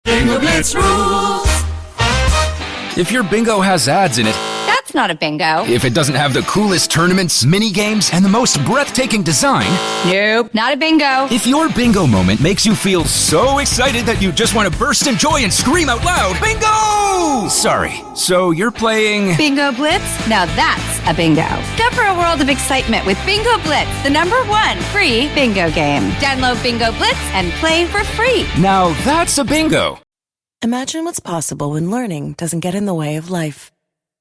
Bingo Blitz rules. If your bingo has ads in it, That's not a bingo. if it doesn't have the coolest tournaments, mini games, and the most breathtaking design, Nope, not a bingo. if your bingo moment makes you feel so excited that you just want to burst in joy and scream out loud, bingo! Sorry, so you're playing... Bingo Blitz? Now that's a bingo. Go for a world of excitement with Bingo Blitz, the #1 free bingo game. Download Bingo Blitz and play for free. Now that's a bingo. Imagine what's possible when learning doesn't get in the way of life.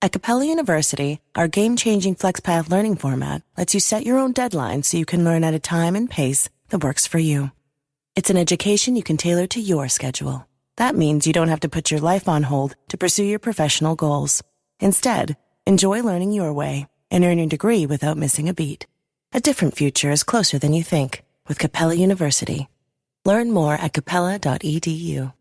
At Capella University, our game-changing FlexPath learning format lets you set your own deadlines so you can learn at a time and pace that works for you. It's an education you can tailor to your schedule. That means you don't have to put your life on hold to pursue your professional goals. Instead, enjoy learning your way and earn your degree without missing a beat. A different future is closer than you think with Capella University. Learn more at capella.edu.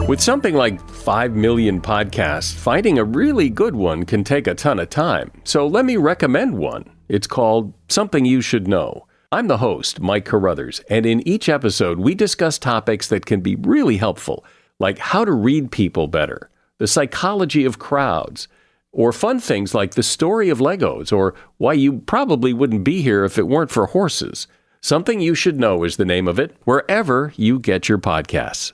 With something like 5 million podcasts, finding a really good one can take a ton of time. So let me recommend one. It's called Something You Should Know. I'm the host, Mike Carruthers, and in each episode, we discuss topics that can be really helpful, like how to read people better, the psychology of crowds, or fun things like the story of Legos, or why you probably wouldn't be here if it weren't for horses. Something You Should Know is the name of it, wherever you get your podcasts.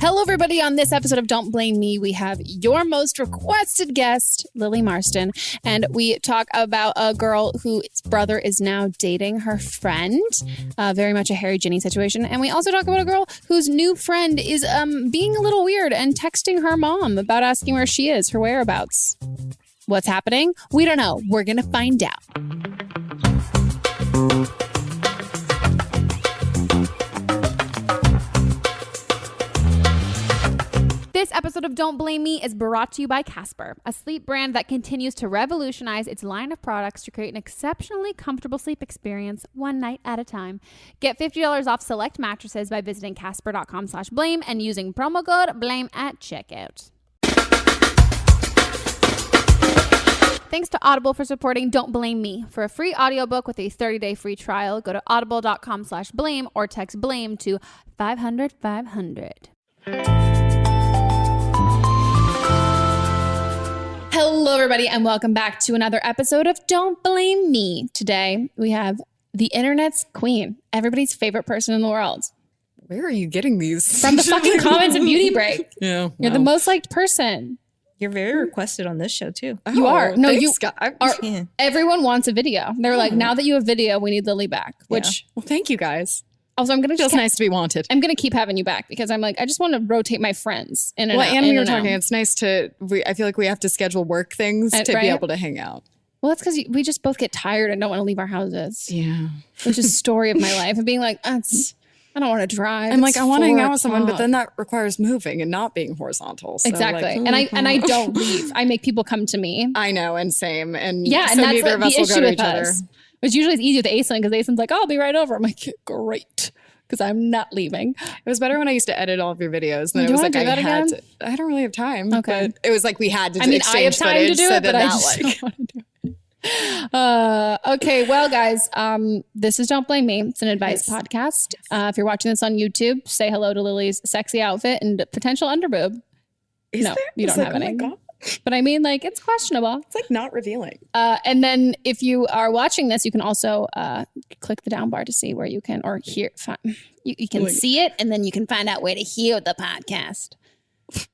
Hello, everybody. On this episode of Don't Blame Me, we have your most requested guest, Lily Marston, and we talk about a girl whose brother is now dating her friend, very much a Harry Ginny situation. And we also talk about a girl whose new friend is being a little weird and texting her mom about asking where she is, her whereabouts. What's happening? We don't know. We're going to find out. This episode of Don't Blame Me is brought to you by Casper, a sleep brand that continues to revolutionize its line of products to create an exceptionally comfortable sleep experience one night at a time. Get $50 off select mattresses by visiting casper.com/blame and using promo code BLAME at checkout. Thanks to Audible for supporting Don't Blame Me. For a free audiobook with a 30-day free trial, go to audible.com/blame or text BLAME to 500-500. Hello, everybody, and welcome back to another episode of Don't Blame Me. Today, we have the internet's queen, everybody's favorite person in the world. Where are you getting these? From the fucking comments of Beauty Break. Yeah, You're the most liked person. You're very requested on this show, too. You are. No, thanks, you are. Yeah. Everyone wants a video. They're like, now that you have video, we need Lily back. Which, Well, thank you guys. also, I'm going to Feels nice to be wanted. I'm going to keep having you back because I'm like, I just want to rotate my friends in and out. And in we were and out. talking, it's nice I feel like we have to schedule work things to right? be able to hang out. Well, that's because we just both get tired and don't want to leave our houses. Yeah. Which is the story of my life of being like, I don't want to drive. I'm like, I want to hang out with someone, but 4 then that requires moving and not being horizontal. So exactly. like, and I don't leave. I make people come to me. I know, and same. And Yeah, so and that's neither like of us the will go issue to with each other. us. Which usually is easier with Aislinn because Aislinn's like, I'll be right over. I'm like, great. Because I'm not leaving. It was better when I used to edit all of your videos. And then Do it you was wanna like do I that had again? to. I don't really have time. Okay. But it was like we had to. I mean, I have exchange time to footage, do so it, but then I that, just like, don't want to do it. Okay, well, guys, this is Don't Blame Me. It's an advice podcast. If you're watching this on YouTube, say hello to Lily's sexy outfit and potential underboob. Is No, there? you It's don't like, have oh any. my God. But I mean, like, it's questionable. It's like not revealing. And then if you are watching this, you can also click the down bar to see where you can, or hear, you can see it, and then you can find out where to hear the podcast.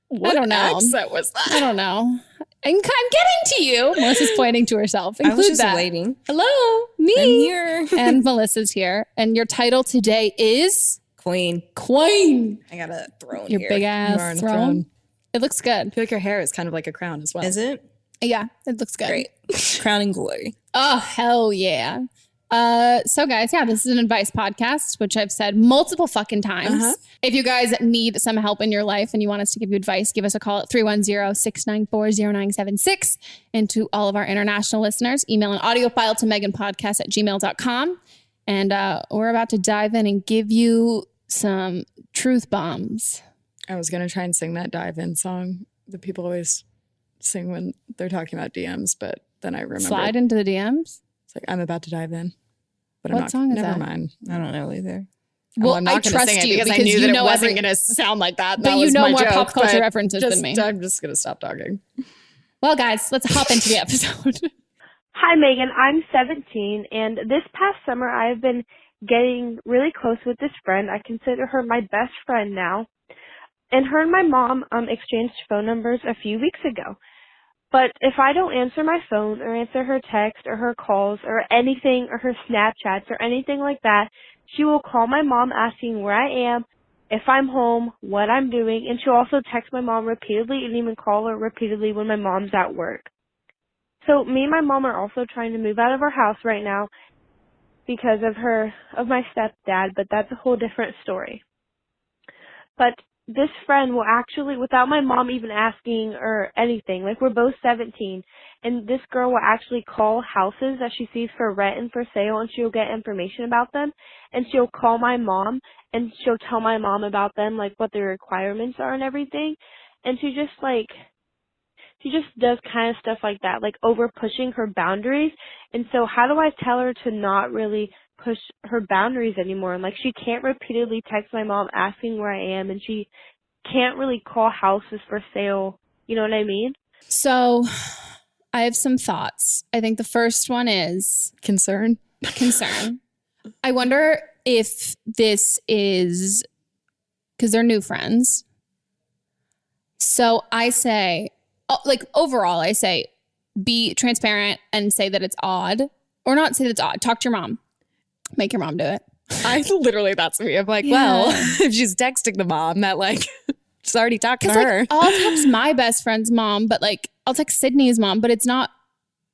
What I don't know. accent was that? I don't know. I'm getting to you. Melissa's pointing to herself. I was Include just that. waiting. Hello, me. I'm here. And Melissa's here. And your title today is Queen. Queen. I got a throne Your here. big You are ass on a throne. It looks good. I feel like your hair is kind of like a crown as well. Is it? Yeah, it looks good. Great. Crown and glory. Oh, hell yeah. So guys, yeah, this is an advice podcast, which I've said multiple fucking times. If you guys need some help in your life and you want us to give you advice, give us a call at 310-694-0976. And to all of our international listeners, email an audio file to meghanpodcast@gmail.com. And we're about to dive in and give you some truth bombs. I was going to try and sing that dive in song that people always sing when they're talking about DMs, but then I remember. Slide into the DMs. It's like, I'm about to dive in. But What I'm not. song is Never that? mind. I don't know either. Well, I'm not I going to trust sing it you because I because knew you that it know wasn't every- going to sound like that. But That you was know my more joke, pop culture but references than me. I'm just going to stop talking. Well, guys, let's hop into the episode. Hi, Megan. I'm 17, and this past summer I've been getting really close with this friend. I consider her my best friend now. And her and my mom exchanged phone numbers a few weeks ago. But if I don't answer my phone or answer her text or her calls or anything or her Snapchats or anything like that, she will call my mom asking where I am, if I'm home, what I'm doing, and she'll also text my mom repeatedly and even call her repeatedly when my mom's at work. So me and my mom are also trying to move out of our house right now because of my stepdad, but that's a whole different story. But this friend will actually, without my mom even asking or anything, like we're both 17, and this girl will actually call houses that she sees for rent and for sale, and she'll get information about them, and she'll call my mom, and she'll tell my mom about them, like what their requirements are and everything, and she just does kind of stuff like that, like over pushing her boundaries. And so how do I tell her to not really push her boundaries anymore? And like she can't repeatedly text my mom asking where I am, and she can't really call houses for sale. You know what I mean? So I have some thoughts. I think the first one is Concern. I wonder if this is because they're new friends. So I say, like overall, I say be transparent and say that it's odd, or not say that it's odd. Talk to your mom. Make your mom do it. That's me. I'm like, well, if she's texting the mom, that like, she's already talking to her. Like, I'll text my best friend's mom, but like, I'll text Sydney's mom, but it's not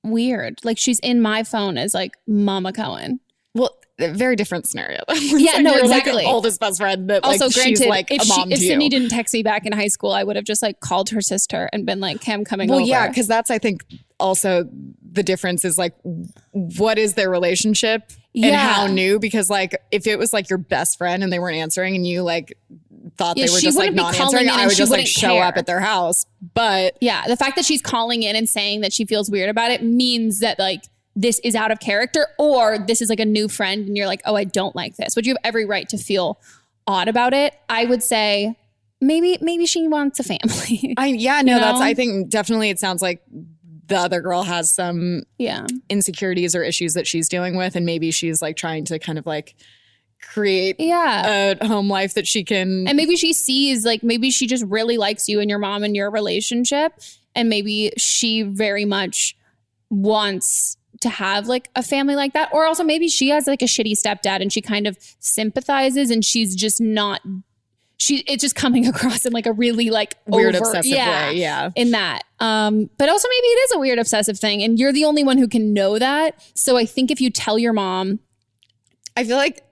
weird. Like, she's in my phone as like Mama Cohen. Well, a very different scenario. Yeah, no, exactly. Like oldest best friend that Also, like, granted, she's like if a mom to Sydney you. didn't text me back in high school, I would have just like called her sister and been like, "Hey, I'm coming Well, over." yeah, because that's, I think, also the difference is like, what is their relationship and how new? Because like, if it was like your best friend and they weren't answering and you like thought they were just like not answering, I would just like show up at their house. But yeah, the fact that she's calling in and saying that she feels weird about it means that like this is out of character, or this is like a new friend and you're like, oh, I don't like this. But you have every right to feel odd about it. I would say maybe she wants a family. That's, I think definitely it sounds like the other girl has some insecurities or issues that she's dealing with, and maybe she's like trying to kind of like create a home life that she can. And maybe she sees like, maybe she just really likes you and your mom and your relationship, and maybe she very much wants to have like a family like that. Or also maybe she has like a shitty stepdad and she kind of sympathizes, and she's just not, it's just coming across in like a really like weird obsessive way. Yeah. In that. But also maybe it is a weird obsessive thing and you're the only one who can know that. So I think if you tell your mom, I feel like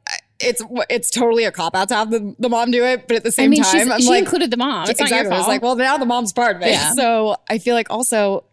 it's totally a cop out to have the mom do it, but at the same time, she included the mom. It's not your fault. It's like, well, now the mom's part of it. Yeah. So I feel like also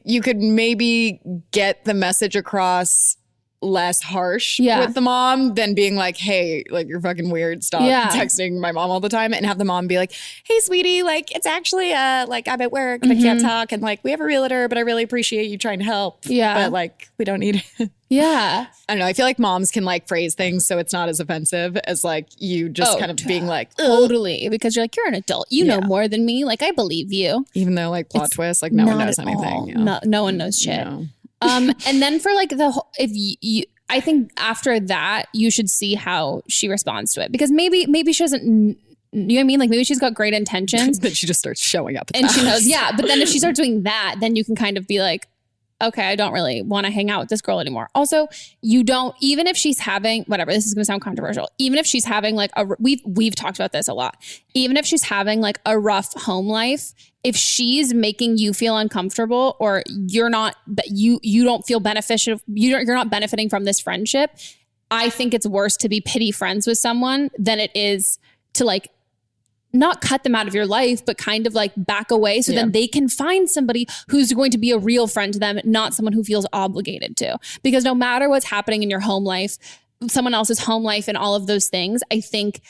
you could maybe get the message across less harsh with the mom than being like, hey, like you're fucking weird. Stop texting my mom all the time, and have the mom be like, hey, sweetie, like it's actually like I'm at work and I can't talk, and like we have a realtor, but I really appreciate you trying to help. Yeah, but like we don't need it. Yeah. I don't know. I feel like moms can like phrase things so it's not as offensive as like you just kind of being like, ugh. Totally, because you're like, you're an adult. You know more than me. Like I believe you. Even though like plot twist, like no one knows anything. Yeah. No one knows shit. No. And then for like the whole, if you, I think after that you should see how she responds to it, because maybe she doesn't. You know what I mean? Like maybe she's got great intentions. Then she just starts showing up at and the she house. knows. Yeah, but then if she starts doing that, then you can kind of be like, okay, I don't really want to hang out with this girl anymore. Also, you don't, even if she's having, whatever, this is going to sound controversial. Even if she's having like we've talked about this a lot. Even if she's having like a rough home life, if she's making you feel uncomfortable, or you're not, you don't feel beneficial, you're not benefiting from this friendship, I think it's worse to be pity friends with someone than it is to like not cut them out of your life, but kind of like back away so then they can find somebody who's going to be a real friend to them, not someone who feels obligated to. Because no matter what's happening in your home life, someone else's home life and all of those things, I think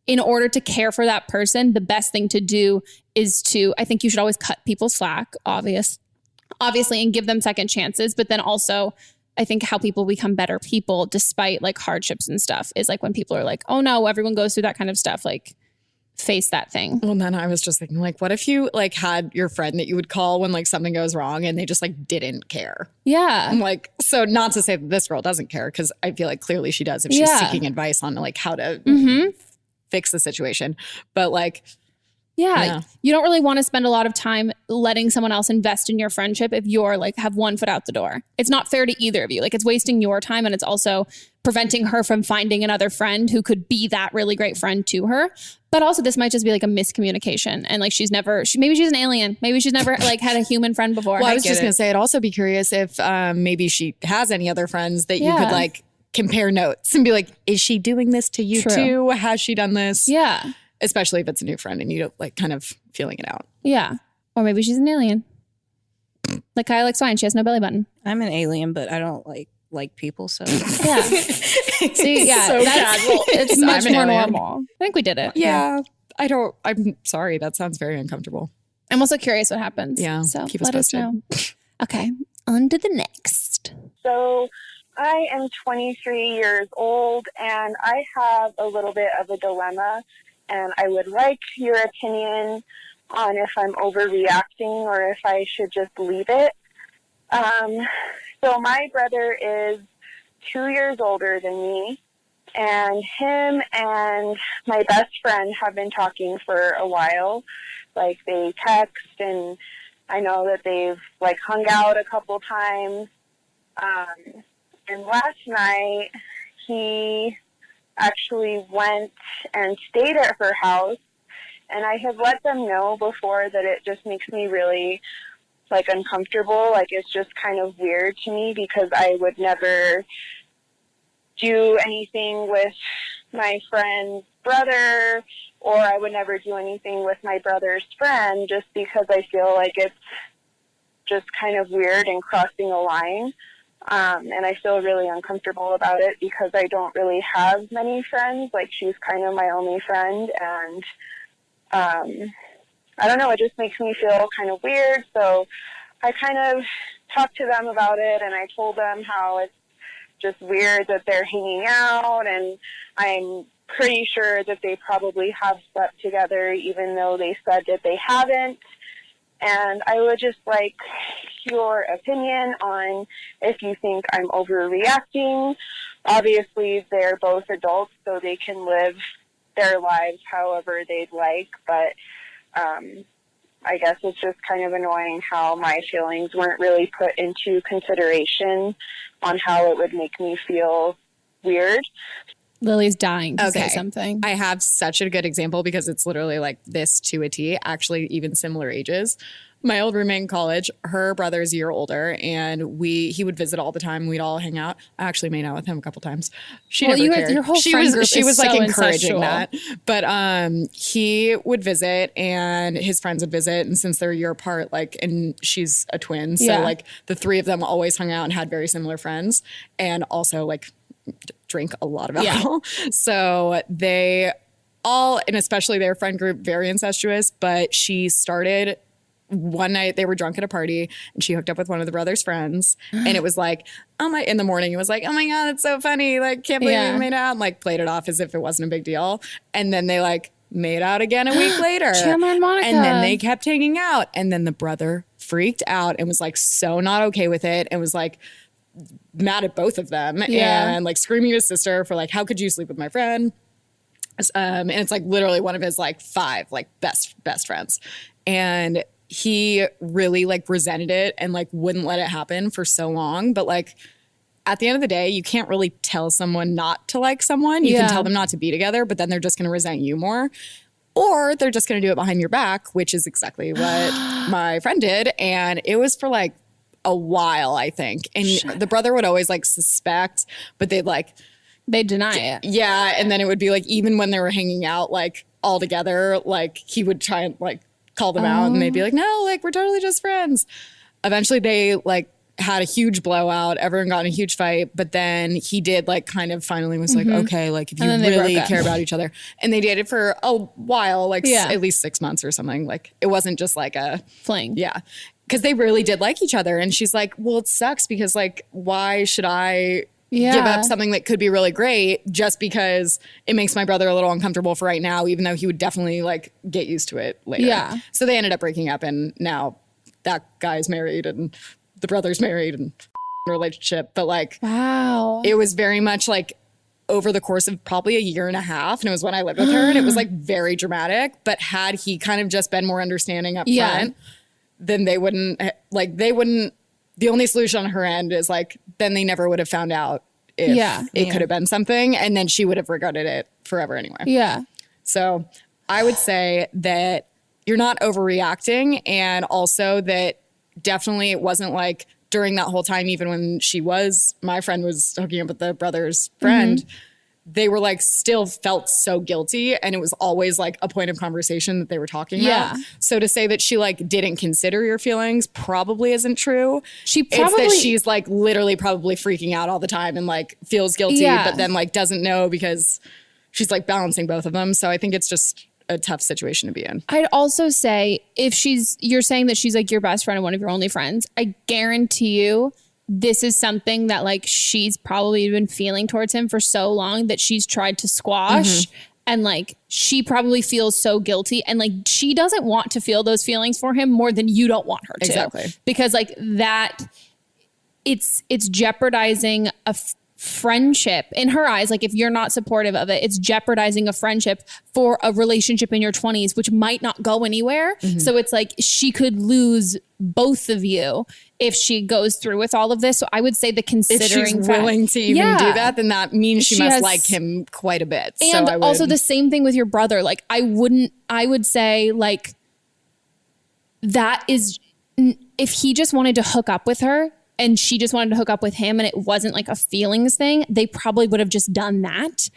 in order to care for that person, the best thing to do is to, I think you should always cut people slack, obviously, and give them second chances, but then also I think how people become better people despite like hardships and stuff is like when people are like, oh no, everyone goes through that kind of stuff. Like face that thing. Well, then I was just thinking like, what if you like had your friend that you would call when like something goes wrong and they just like didn't care? Yeah. I'm like, so not to say that this girl doesn't care, because I feel like clearly she does if she's seeking advice on like how to fix the situation. But like, yeah, you don't really want to spend a lot of time letting someone else invest in your friendship if you're like have one foot out the door. It's not fair to either of you. Like it's wasting your time, and it's also preventing her from finding another friend who could be that really great friend to her. But also this might just be like a miscommunication, and like maybe she's an alien. Maybe she's never like had a human friend before. Well, I was just going to say, I'd also be curious if maybe she has any other friends that you could like compare notes and be like, is she doing this to you too? Has she done this? Yeah. Especially if it's a new friend and you don't like kind of feeling it out. Yeah. Or maybe she's an alien. Like Kyle likes wine. She has no belly button. I'm an alien, but I don't like people. So yeah. See, yeah, so it's much more normal. I think we did it. Yeah. I'm sorry. That sounds very uncomfortable. I'm also curious what happens. Yeah. So keep us let us posted. know. Okay. On to the next. So I am 23 years old and I have a little bit of a dilemma, and I would like your opinion on if I'm overreacting or if I should just leave it. So my brother is 2 years older than me, and him and my best friend have been talking for a while. Like they text, and I know that they've like hung out a couple times. And last night he actually went and stayed at her house, and I have let them know before that it just makes me really like uncomfortable. Like it's just kind of weird to me because I would never do anything with my friend's brother, or I would never do anything with my brother's friend, just because I feel like it's just kind of weird and crossing a line. And I feel really uncomfortable about it because I don't really have many friends. Like she's kind of my only friend, and I don't know, it just makes me feel kind of weird. So I kind of talked to them about it, and I told them how it's just weird that they're hanging out, and I'm pretty sure that they probably have slept together even though they said that they haven't. And I would just like your opinion on if you think I'm overreacting. Obviously, they're both adults, so they can live their lives however they'd like, but I guess it's just kind of annoying how my feelings weren't really put into consideration on how it would make me feel weird. Lily's dying to say something. I have such a good example because it's literally like this to a T, actually even similar ages. My old roommate in college, her brother's a year older, and he would visit all the time. We'd all hang out. I actually made out with him a couple times. She never cared. Your whole friend group she was so like encouraging incestual. that. But he would visit, and his friends would visit, and since they're a year apart, like, and she's a twin, so like the three of them always hung out and had very similar friends, and also like drink a lot of alcohol. So they all, and especially their friend group, very incestuous. But she started one night, they were drunk at a party, and she hooked up with one of the brother's friends, and it was like, in the morning, it was like, oh my God, it's so funny. Like, can't believe we made out, and like played it off as if it wasn't a big deal. And then they like made out again a week later. Chandler and Monica. And then they kept hanging out. And then the brother freaked out and was like so not okay with it, and was like mad at both of them, and like screaming at his sister for like, how could you sleep with my friend? And it's like literally one of his like 5 like best friends. And he really like resented it and like wouldn't let it happen for so long. But like at the end of the day, you can't really tell someone not to like someone. You can tell them not to be together, but then they're just going to resent you more. Or they're just going to do it behind your back, which is exactly what my friend did. And it was for like a while, I think. And the brother would always like suspect, but they'd deny it. Yeah. And then it would be like, even when they were hanging out like all together, like he would try and like call them out, and they'd be like, no, like we're totally just friends. Eventually they like had a huge blowout. Everyone got in a huge fight. But then he did like kind of finally was like, okay, like if you really care about each other. And they dated for a while, like at least 6 months or something. Like it wasn't just like a fling. Yeah. because they really did like each other. And she's like, well, it sucks because like, why should I give up something that could be really great just because it makes my brother a little uncomfortable for right now, even though he would definitely like get used to it later. Yeah. So they ended up breaking up, and now that guy's married and the brother's married and relationship. But like, wow, it was very much like over the course of probably a year and a half. And it was when I lived with her, and it was like very dramatic. But had he kind of just been more understanding up front, then they wouldn't, the only solution on her end is like, then they never would have found out if it could have been something. And then she would have regretted it forever anyway. Yeah. So I would say that you're not overreacting. And also that definitely it wasn't like during that whole time, even when my friend was hooking up with the brother's friend, they were like still felt so guilty, and it was always like a point of conversation that they were talking about. So to say that she like didn't consider your feelings probably isn't true. It's that she's like literally probably freaking out all the time and like feels guilty, but then like doesn't know because she's like balancing both of them. So I think it's just a tough situation to be in. I'd also say if you're saying that she's like your best friend and one of your only friends, I guarantee you this is something that like she's probably been feeling towards him for so long that she's tried to squash. And like she probably feels so guilty, and like she doesn't want to feel those feelings for him more than you don't want her to. Exactly. Because like that it's jeopardizing a friendship in her eyes. Like if you're not supportive of it, it's jeopardizing a friendship for a relationship in your 20s, which might not go anywhere. So it's like she could lose both of you if she goes through with all of this. So I would say the considering if she's willing to even do that, then that means she must like him quite a bit. And so also the same thing with your brother. Like I would say like that is, if he just wanted to hook up with her and she just wanted to hook up with him and it wasn't like a feelings thing, they probably would have just done that.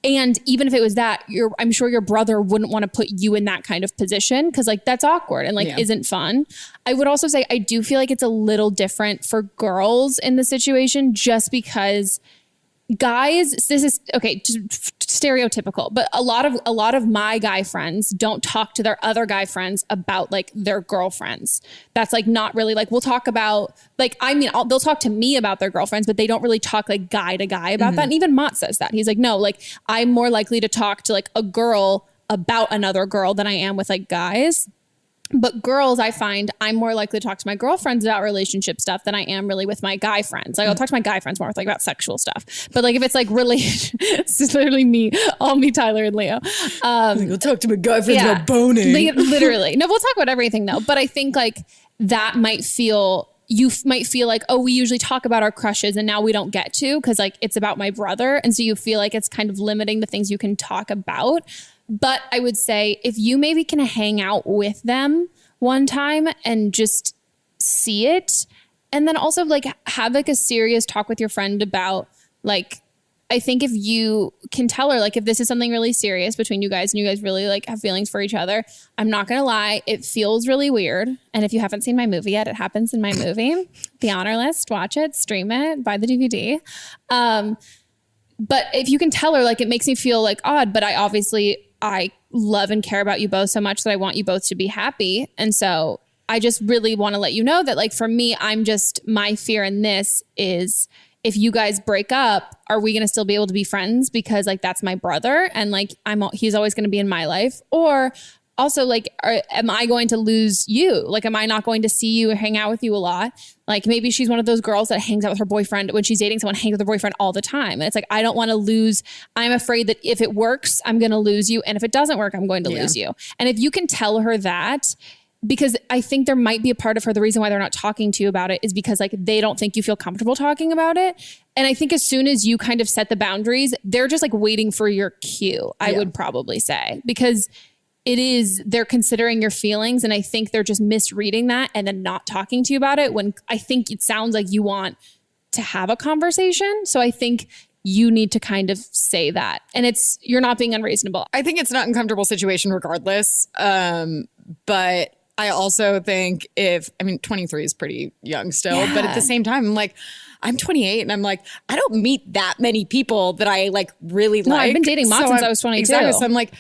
And even if it was that, I'm sure your brother wouldn't want to put you in that kind of position because like that's awkward and like isn't fun. I would also say I do feel like it's a little different for girls in the situation just because guys, this is okay, just stereotypical, but a lot of my guy friends don't talk to their other guy friends about like their girlfriends. That's like not really like, we'll talk about like, I mean, they'll talk to me about their girlfriends, but they don't really talk like guy to guy about that. And even Mott says that. He's like, no, like I'm more likely to talk to like a girl about another girl than I am with like guys. But girls, I find I'm more likely to talk to my girlfriends about relationship stuff than I am really with my guy friends. Like I'll talk to my guy friends more with like about sexual stuff. But like if it's like it's literally me, Tyler and Leo. I'll talk to my guy friends about boning. Literally. No, we'll talk about everything though. But I think like that you might feel like, oh, we usually talk about our crushes and now we don't get to because like it's about my brother. And so you feel like it's kind of limiting the things you can talk about. But I would say if you maybe can hang out with them one time and just see it, and then also like have like a serious talk with your friend about like, I think if you can tell her like if this is something really serious between you guys and you guys really like have feelings for each other, I'm not gonna lie, it feels really weird. And if you haven't seen my movie yet, it happens in my movie, The Honor List. Watch it, stream it, buy the DVD. But if you can tell her like it makes me feel like odd, but I love and care about you both so much that I want you both to be happy. And so I just really want to let you know that like for me, my fear in this is if you guys break up, are we going to still be able to be friends? Because like, that's my brother and like, he's always going to be in my life. Or also like, am I going to lose you? Like, am I not going to see you or hang out with you a lot? Like maybe she's one of those girls that hangs out with her boyfriend when she's dating someone, hangs with her boyfriend all the time. And it's like, I don't want to lose. I'm afraid that if it works, I'm going to lose you. And if it doesn't work, I'm going to lose you. And if you can tell her that, because I think there might be a part of her, the reason why they're not talking to you about it is because like they don't think you feel comfortable talking about it. And I think as soon as you kind of set the boundaries, they're just like waiting for your cue, I would probably say, because they're considering your feelings. And I think they're just misreading that and then not talking to you about it when I think it sounds like you want to have a conversation. So I think you need to kind of say that. And you're not being unreasonable. I think it's an uncomfortable situation regardless. But I also think 23 is pretty young still, but at the same time, I'm like, I'm 28 and I'm like, I don't meet that many people that I like really like. No, I've been dating Mott since I was 22. Exactly. So I'm like,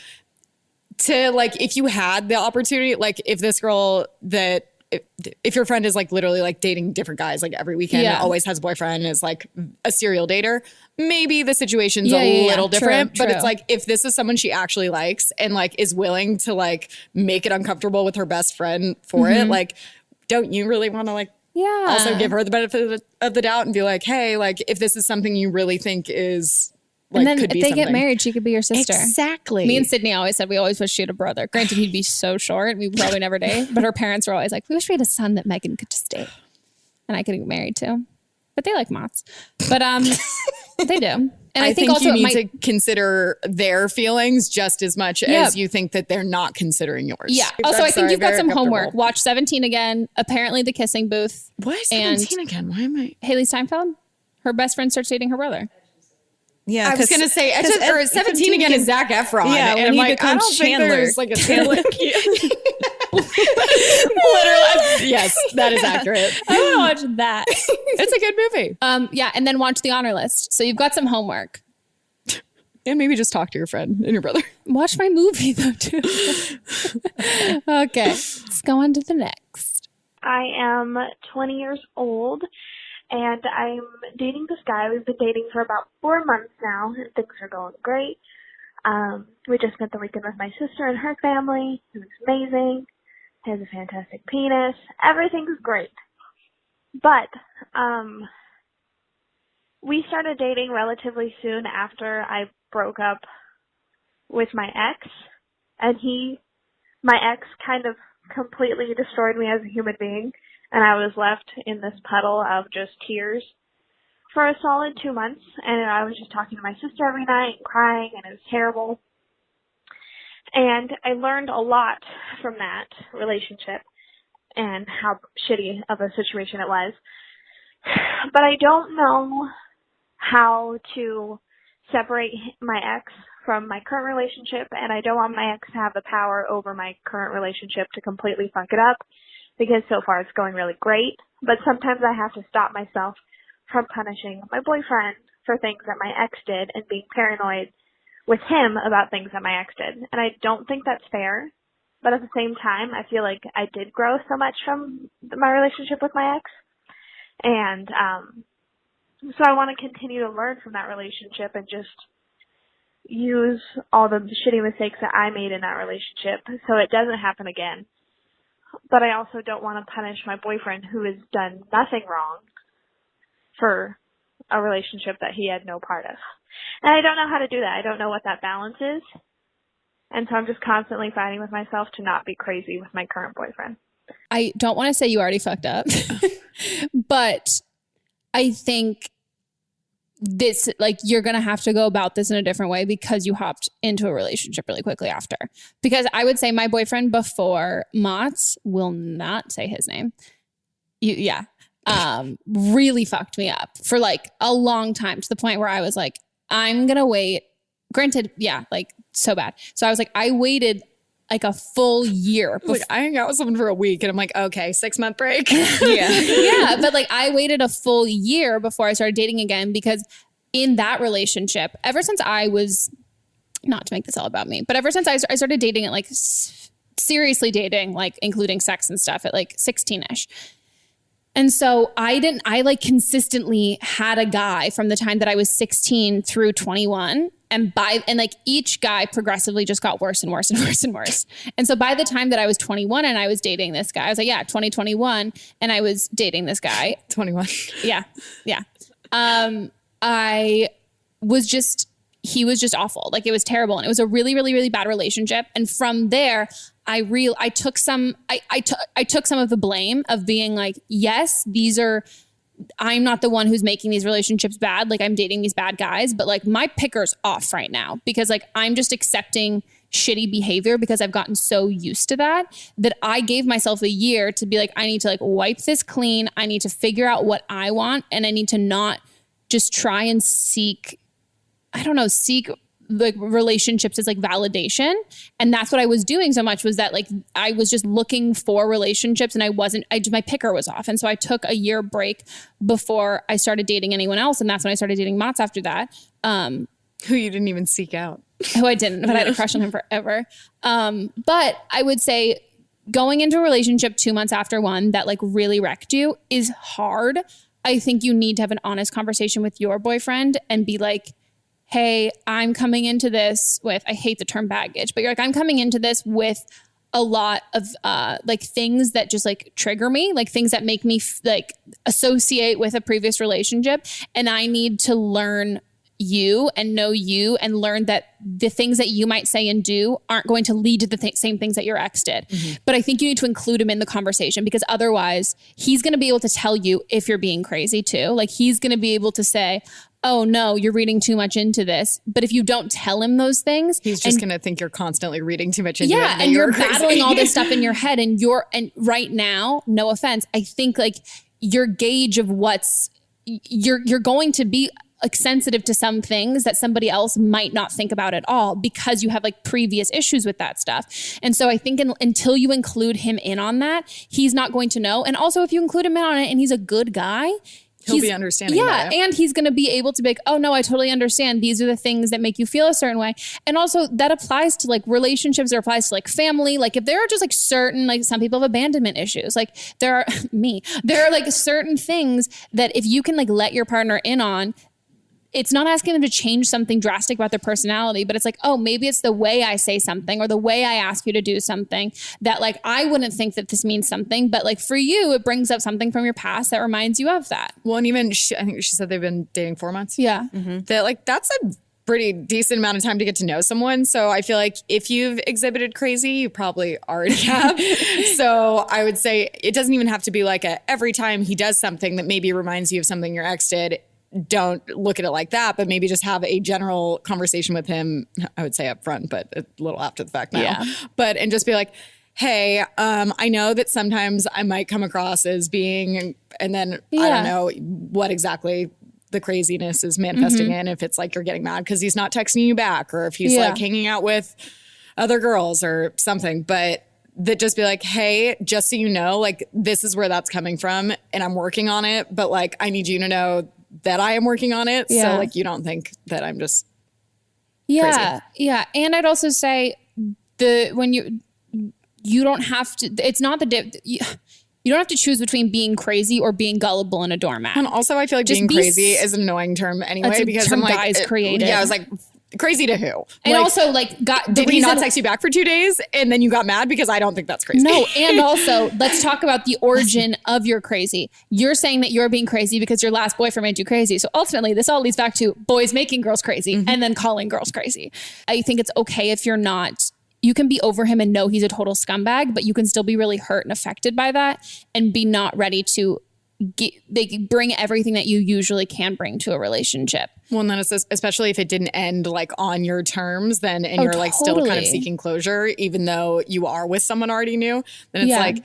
if you had the opportunity, like if this girl that if your friend is like literally like dating different guys like every weekend and always has a boyfriend and is like a serial dater, maybe the situation's a little different. But it's like, if this is someone she actually likes and like is willing to like make it uncomfortable with her best friend for it, like, don't you really want to like also give her the benefit of the doubt and be like, hey, like if this is something you really think is like, and then could if they get married, she could be your sister. Exactly. Me and Sydney always said we always wish she had a brother. Granted, he'd be so short. We probably never date. But her parents were always like, we wish we had a son that Megan could just date. And I could get married to. But they like Mott's. But they do. And I think also you need to consider their feelings just as much as you think that they're not considering yours. Yeah. Also, I think you've got some homework. Watch 17 again. Apparently, The Kissing Booth. What is 17 again? Why am I? Haley Steinfeld. Her best friend starts dating her brother. Yeah, I was going to say, 17 again is Zac Efron. Yeah, and when he becomes Chandler. Like a Chandler. Literally, yes, that is accurate. I want to watch that. It's a good movie. Yeah, and then watch The Honor List. So you've got some homework. And maybe just talk to your friend and your brother. Watch my movie, though, too. Okay, let's go on to the next. I am 20 years old, and I'm dating this guy. We've been dating for about 4 months now, and things are going great. We just spent the weekend with my sister and her family. It was amazing. He has a fantastic penis. Everything's great. But we started dating relatively soon after I broke up with my ex, and my ex kind of completely destroyed me as a human being, and I was left in this puddle of just tears for a solid 2 months, and I was just talking to my sister every night and crying, and it was terrible. And I learned a lot from that relationship and how shitty of a situation it was. But I don't know how to separate my ex from my current relationship, and I don't want my ex to have the power over my current relationship to completely fuck it up, because so far it's going really great. But sometimes I have to stop myself from punishing my boyfriend for things that my ex did and being paranoid with him about things that my ex did. And I don't think that's fair. But at the same time, I feel like I did grow so much from my relationship with my ex. And so I want to continue to learn from that relationship and just use all the shitty mistakes that I made in that relationship so it doesn't happen again. But I also don't want to punish my boyfriend, who has done nothing wrong, for a relationship that he had no part of. And I don't know how to do that. I don't know what that balance is. And so I'm just constantly fighting with myself to not be crazy with my current boyfriend. I don't want to say you already fucked up, but I think this, like, you're going to have to go about this in a different way because you hopped into a relationship really quickly after. Because I would say my boyfriend before Mott's, will not say his name. Really fucked me up for like a long time, to the point where I was like, I'm going to wait. Granted, like so bad. So I was like, I waited like a full year. Like, I hung out with someone for a week and I'm like, okay, 6-month break. Yeah. But like I waited a full year before I started dating again, because in that relationship, ever since I was, not to make this all about me, but ever since I started dating at like seriously dating, like including sex and stuff at like 16-ish. And so I like consistently had a guy from the time that I was 16 through 21. And like each guy progressively just got worse and worse and worse and worse. And so by the time that I was 21 and I was dating this guy, I was like, 2021. And I was dating this guy. 21. Yeah. He was just awful. Like, it was terrible. And it was a really, really, really bad relationship. And from there, I took some of the blame of being like, yes, I'm not the one who's making these relationships bad. Like, I'm dating these bad guys, but like my picker's off right now, because like I'm just accepting shitty behavior because I've gotten so used to that I gave myself a year to be like, I need to like wipe this clean. I need to figure out what I want. And I need to not just try and seek like relationships as like validation. And that's what I was doing so much, was that like I was just looking for relationships and my picker was off. And so I took a year break before I started dating anyone else. And that's when I started dating Mott's after that. Who you didn't even seek out. Who I didn't, but I had a crush on him forever. But I would say going into a relationship 2 months after one that like really wrecked you is hard. I think you need to have an honest conversation with your boyfriend and be like, hey, I'm coming into this with, I hate the term baggage, but you're like, I'm coming into this with a lot of like things that just like trigger me, like things that make me like associate with a previous relationship. And I need to learn you and know you and learn that the things that you might say and do aren't going to lead to the same things that your ex did. But I think you need to include him in the conversation, because otherwise he's going to be able to tell you if you're being crazy too. Like he's going to be able to say, oh no, you're reading too much into this. But if you don't tell him those things, he's just going to think you're constantly reading too much into it. Yeah, and you're battling all this stuff in your head, and right now, no offense, I think like your gauge of you're going to be like sensitive to some things that somebody else might not think about at all, because you have like previous issues with that stuff. And so I think until you include him in on that, he's not going to know. And also if you include him in on it and he's a good guy, he'll be understanding. Yeah. And he's going to be able to be like, oh no, I totally understand. These are the things that make you feel a certain way. And also that applies to like relationships, or applies to like family. Like if there are just like certain, like some people have abandonment issues. Like there are like certain things that if you can like let your partner in on, it's not asking them to change something drastic about their personality, but it's like, oh, maybe it's the way I say something or the way I ask you to do something that like, I wouldn't think that this means something, but like for you, it brings up something from your past that reminds you of that. Well, and even I think she said they've been dating 4 months. Yeah. That like, that's a pretty decent amount of time to get to know someone. So I feel like if you've exhibited crazy, you probably already have. So I would say it doesn't even have to be like every time he does something that maybe reminds you of something your ex did, don't look at it like that, but maybe just have a general conversation with him. I would say up front, but a little after the fact now. Yeah. And just be like, hey, I know that sometimes I might come across as being, and then I don't know what exactly the craziness is manifesting in. If it's like you're getting mad because he's not texting you back, or if he's like hanging out with other girls or something, but that just be like, hey, just so you know, like this is where that's coming from and I'm working on it, but like I need you to know that I am working on it. So like, you don't think that I'm just crazy. Yeah. And I'd also say when you don't have to, it's not you don't have to choose between being crazy or being gullible and a doormat. And also I feel like just being crazy is an annoying term anyway, because I'm like, guys created. Yeah. I was like, crazy to who? And like, also like did he not text you back for 2 days and then you got mad? Because I don't think that's crazy. No. And also let's talk about the origin of your crazy. You're saying that you're being crazy because your last boyfriend made you crazy. So ultimately this all leads back to boys making girls crazy and then calling girls crazy. I think it's okay if you're not, you can be over him and know he's a total scumbag, but you can still be really hurt and affected by that and be not ready to bring everything that you usually can bring to a relationship. Well, and then it's especially if it didn't end like on your terms, then and you're like still kind of seeking closure, even though you are with someone already new. Then it's like,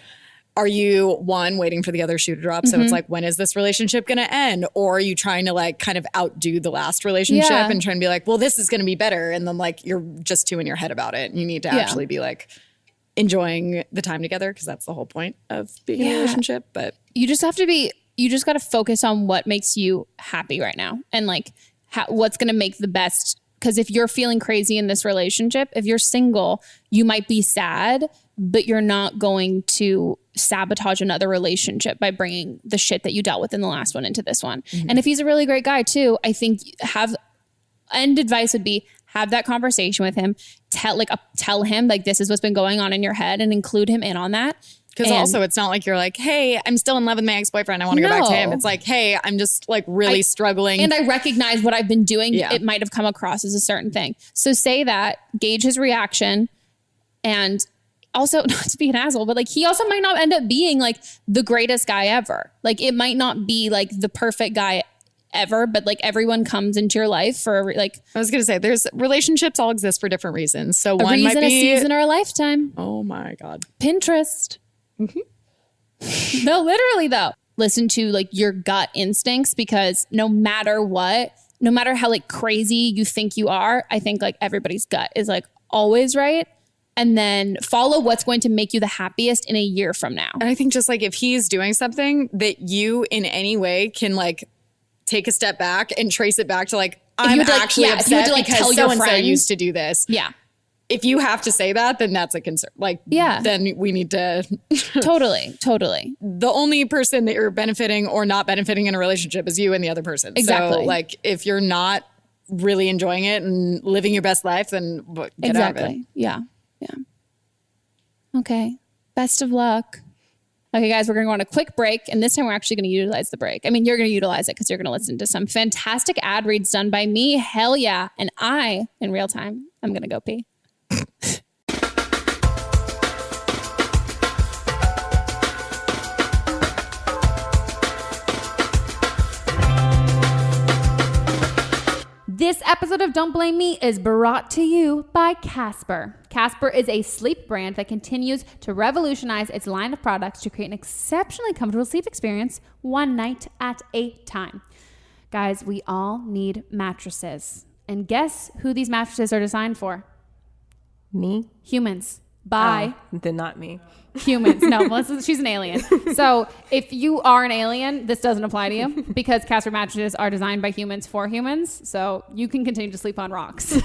are you one waiting for the other shoe to drop? So it's like, when is this relationship going to end? Or are you trying to like kind of outdo the last relationship and trying to be like, well, this is going to be better, and then like you're just too in your head about it. You need to actually be like enjoying the time together, because that's the whole point of being in a relationship. But you just got to focus on what makes you happy right now, and like what's going to make the best. Because if you're feeling crazy in this relationship, if you're single, you might be sad, but you're not going to sabotage another relationship by bringing the shit that you dealt with in the last one into this one. And if he's a really great guy too, I think end advice would be, have that conversation with him. Tell him like this is what's been going on in your head, and include him in on that. Because also it's not like you're like, hey, I'm still in love with my ex-boyfriend, I want to go back to him. It's like, hey, I'm just like really struggling. And I recognize what I've been doing. It might have come across as a certain thing. So say that, gauge his reaction, and also not to be an asshole, but like he also might not end up being like the greatest guy ever. Like it might not be like the perfect guy ever, but like everyone comes into your life for like, I was going to say, there's relationships all exist for different reasons. So one might be a season or a lifetime. Oh my God. Pinterest. No, literally though. Listen to like your gut instincts, because no matter what, no matter how like crazy you think you are, I think like everybody's gut is like always right. And then follow what's going to make you the happiest in a year from now. And I think just like if he's doing something that you in any way can like take a step back and trace it back to like, I'm actually upset because so-and-so used to do this. Yeah. if you have to say that, then that's a concern. Like, then we need to. Totally. The only person that you're benefiting or not benefiting in a relationship is you and the other person. Exactly. So, like, if you're not really enjoying it and living your best life, then get out of it. Yeah. Okay. Best of luck. Okay, guys, we're going to go on a quick break. And this time we're actually going to utilize the break. I mean, you're going to utilize it because you're going to listen to some fantastic ad reads done by me. Hell yeah. And I, in real time, I'm going to go pee. This episode of Don't Blame Me is brought to you by Casper. Casper is a sleep brand that continues to revolutionize its line of products to create an exceptionally comfortable sleep experience one night at a time. Guys, we all need mattresses. And guess who these mattresses are designed for? Me? Humans. By then not me. Humans. No, Melissa, she's an alien. So if you are an alien, this doesn't apply to you because Casper mattresses are designed by humans for humans. So you can continue to sleep on rocks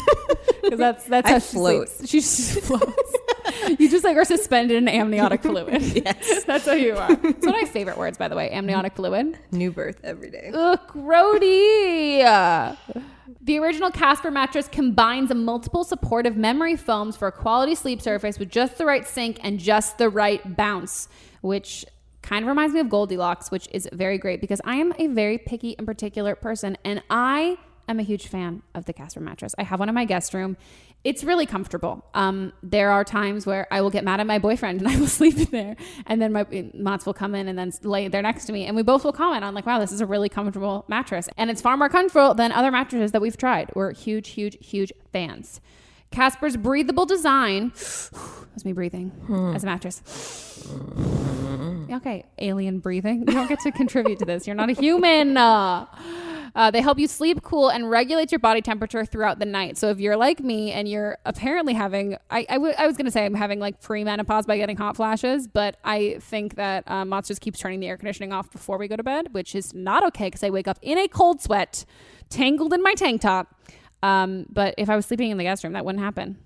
because that's how she sleeps. She just floats. You just like are suspended in amniotic fluid. Yes, that's how you are. It's one of my favorite words, by the way. Amniotic fluid. New birth every day. Ugh, grody. The original Casper mattress combines multiple supportive memory foams for a quality sleep surface with just the right sink and just the right bounce, which kind of reminds me of Goldilocks, which is very great because I am a very picky and particular person, and I am a huge fan of the Casper mattress. I have one in my guest room. It's really comfortable. There are times where I will get mad at my boyfriend and I will sleep in there, and then my Mats will come in and then lay there next to me, and we both will comment on like, wow, this is a really comfortable mattress, and it's far more comfortable than other mattresses that we've tried. We're huge fans. Casper's breathable design, that's me breathing as a mattress. Okay, alien breathing. You don't get to contribute to this. You're not a human. They help you sleep cool and regulate your body temperature throughout the night. So if you're like me and you're apparently having, I was going to say I'm having like pre-menopause by getting hot flashes, but I think that Mats just keeps turning the air conditioning off before we go to bed, which is not okay because I wake up in a cold sweat, tangled in my tank top. But if I was sleeping in the guest room, that wouldn't happen.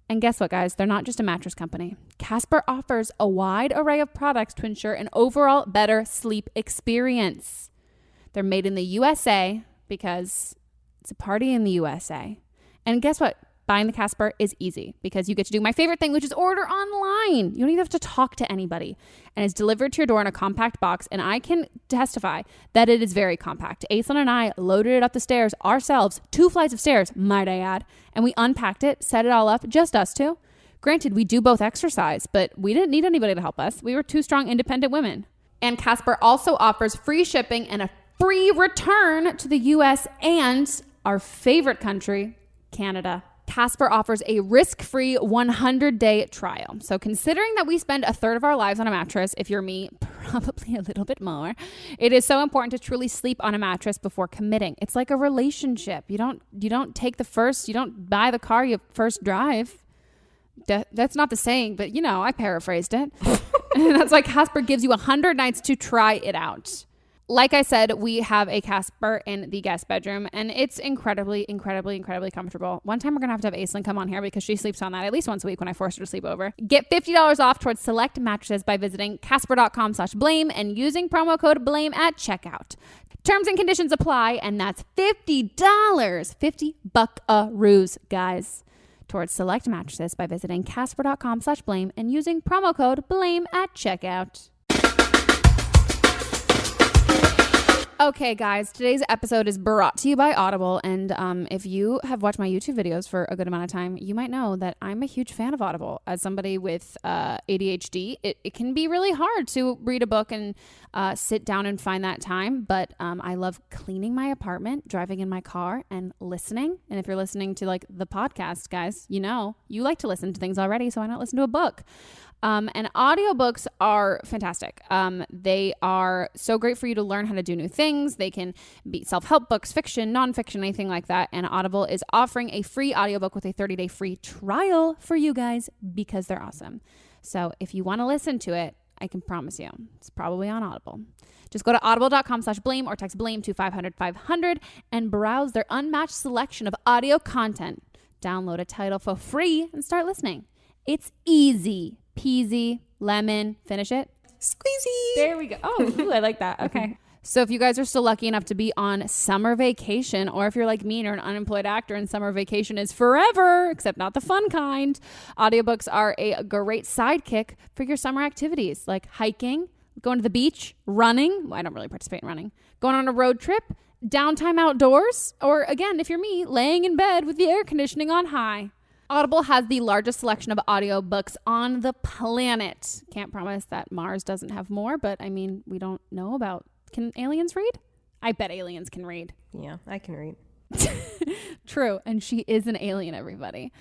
And guess what, guys? They're not just a mattress company. Casper offers a wide array of products to ensure an overall better sleep experience. They're made in the USA because it's a party in the USA. And guess what? Buying the Casper is easy because you get to do my favorite thing, which is order online. You don't even have to talk to anybody. And it's delivered to your door in a compact box. And I can testify that it is very compact. Aislinn and I loaded it up the stairs ourselves, 2 flights of stairs, might I add. And we unpacked it, set it all up, just us two. Granted, we do both exercise, but we didn't need anybody to help us. We were 2 strong, independent women. And Casper also offers free shipping and a free return to the US and our favorite country, Canada. Casper offers a risk-free 100-day trial. So considering that we spend a third of our lives on a mattress, if you're me, probably a little bit more, it is so important to truly sleep on a mattress before committing. It's like a relationship. You don't buy the car you first drive. That's not the saying, but I paraphrased it. And that's why Casper gives you 100 nights to try it out. Like I said, we have a Casper in the guest bedroom, and it's incredibly comfortable. One time we're going to have Aislinn come on here because she sleeps on that at least once a week when I force her to sleep over. Get $50 off towards select mattresses by visiting casper.com/blame and using promo code BLAME at checkout. Terms and conditions apply, and that's $50. $50 guys. Towards select mattresses by visiting casper.com/blame and using promo code BLAME at checkout. Okay, guys, today's episode is brought to you by Audible. And if you have watched my YouTube videos for a good amount of time, you might know that I'm a huge fan of Audible. As somebody with ADHD, it can be really hard to read a book and sit down and find that time. But I love cleaning my apartment, driving in my car, and listening. And if you're listening to like the podcast, guys, you like to listen to things already, so why not listen to a book? And audiobooks are fantastic. They are so great for you to learn how to do new things. They can be self-help books, fiction, nonfiction, anything like that. And Audible is offering a free audiobook with a 30-day free trial for you guys because they're awesome. So if you want to listen to it, I can promise you it's probably on Audible. Just go to audible.com/blame or text blame to 500-500 and browse their unmatched selection of audio content Download a title for free and start listening. It's easy peasy, lemon, finish it. Squeezy. There we go. Oh, ooh, I like that. Okay. So if you guys are still lucky enough to be on summer vacation, or if you're like me and you're an unemployed actor and summer vacation is forever, except not the fun kind, audiobooks are a great sidekick for your summer activities like hiking, going to the beach, running. Well, I don't really participate in running. Going on a road trip, downtime outdoors, or again, if you're me, laying in bed with the air conditioning on high. Audible has the largest selection of audiobooks on the planet. Can't promise that Mars doesn't have more, but I mean, we don't know about. Can aliens read? I bet aliens can read. Yeah, I can read. True. And she is an alien, everybody.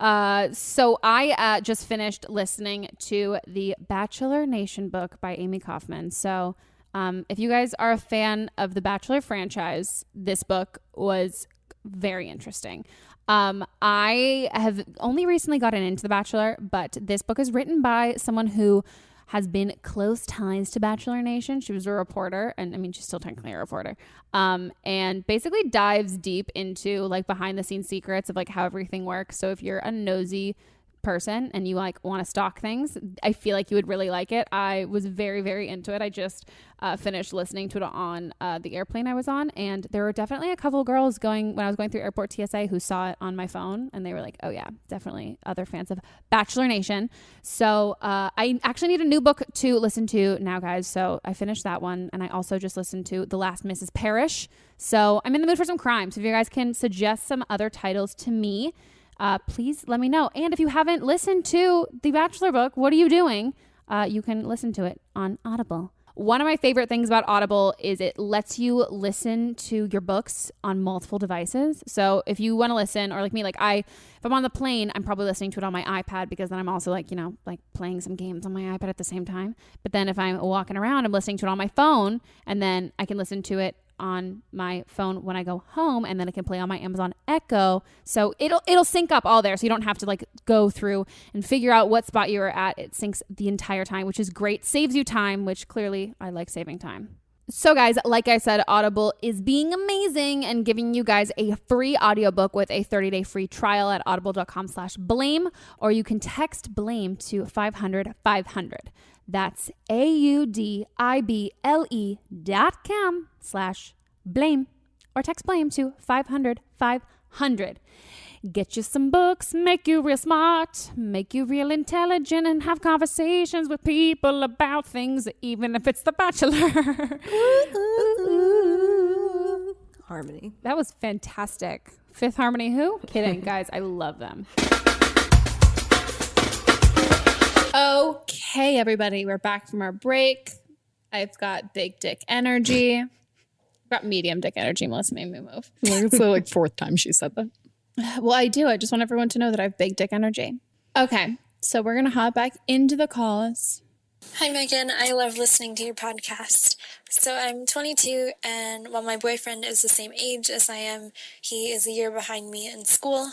So I just finished listening to the Bachelor Nation book by Amy Kaufman. So if you guys are a fan of the Bachelor franchise, this book was very interesting. I have only recently gotten into The Bachelor, but this book is written by someone who has been close ties to Bachelor Nation. She was a reporter, and I mean, she's still technically a reporter, and basically dives deep into like behind the scenes secrets of like how everything works. So if you're a nosy person and you like want to stalk things, I feel like you would really like it. I was very, very into it. I just finished listening to it on the airplane I was on, and there were definitely a couple of girls when I was going through airport TSA who saw it on my phone, and they were like, oh yeah, definitely other fans of Bachelor Nation. So I actually need a new book to listen to now, guys. So I finished that one, and I also just listened to The Last Mrs. Parrish. So I'm in the mood for some crime. So if you guys can suggest some other titles to me, please let me know. And if you haven't listened to the Bachelor book, what are you doing? You can listen to it on Audible. One of my favorite things about Audible is it lets you listen to your books on multiple devices. So if you want to listen, or like me, like if I'm on the plane, I'm probably listening to it on my iPad, because then I'm also like, you know, like playing some games on my iPad at the same time. But then if I'm walking around, I'm listening to it on my phone, and then I can listen to it on my phone when I go home, and then it can play on my Amazon Echo. So it'll sync up all there, so you don't have to like go through and figure out what spot you are at. It syncs the entire time, which is great. Saves you time, which clearly I like saving time. So guys, like I said, Audible is being amazing and giving you guys a free audiobook with a 30-day free trial at audible.com/blame, or you can text blame to 500-500. That's audible.com/blame, or text blame to 500-500. Get you some books, make you real smart, make you real intelligent, and have conversations with people about things, even if it's The Bachelor. Ooh. Harmony. That was fantastic. Fifth Harmony who? Kidding, guys. I love them. Okay, everybody, we're back from our break. I've got big dick energy. I've got medium dick energy. Melissa made me move. It's the like fourth time she said that. Well, I do. I just want everyone to know that I have big dick energy. Okay, so we're going to hop back into the calls. Hi, Megan. I love listening to your podcast. So I'm 22, and while my boyfriend is the same age as I am, he is a year behind me in school.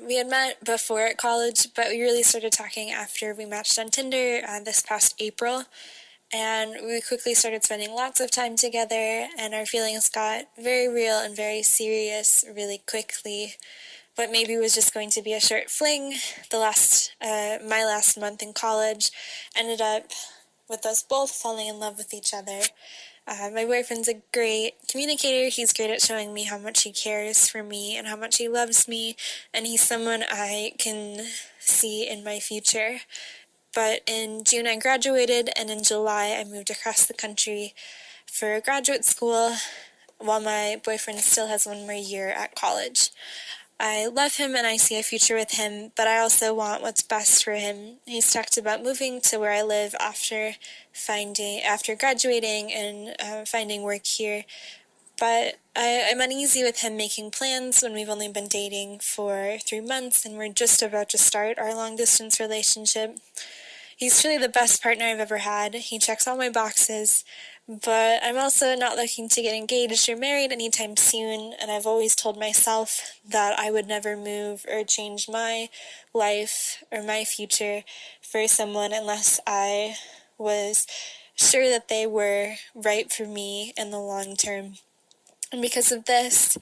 We had met before at college, but we really started talking after we matched on Tinder this past April. And we quickly started spending lots of time together, and our feelings got very real and very serious really quickly. What maybe was just going to be a short fling, my last month in college, ended up with us both falling in love with each other. My boyfriend's a great communicator. He's great at showing me how much he cares for me and how much he loves me, and he's someone I can see in my future. But in June I graduated, and in July I moved across the country for graduate school, while my boyfriend still has one more year at college. I love him and I see a future with him, but I also want what's best for him. He's talked about moving to where I live after graduating and finding work here. But I'm uneasy with him making plans when we've only been dating for 3 months and we're just about to start our long-distance relationship. He's truly the best partner I've ever had. He checks all my boxes, but I'm also not looking to get engaged or married anytime soon, and I've always told myself that I would never move or change my life or my future for someone unless I was sure that they were right for me in the long term. And because of this,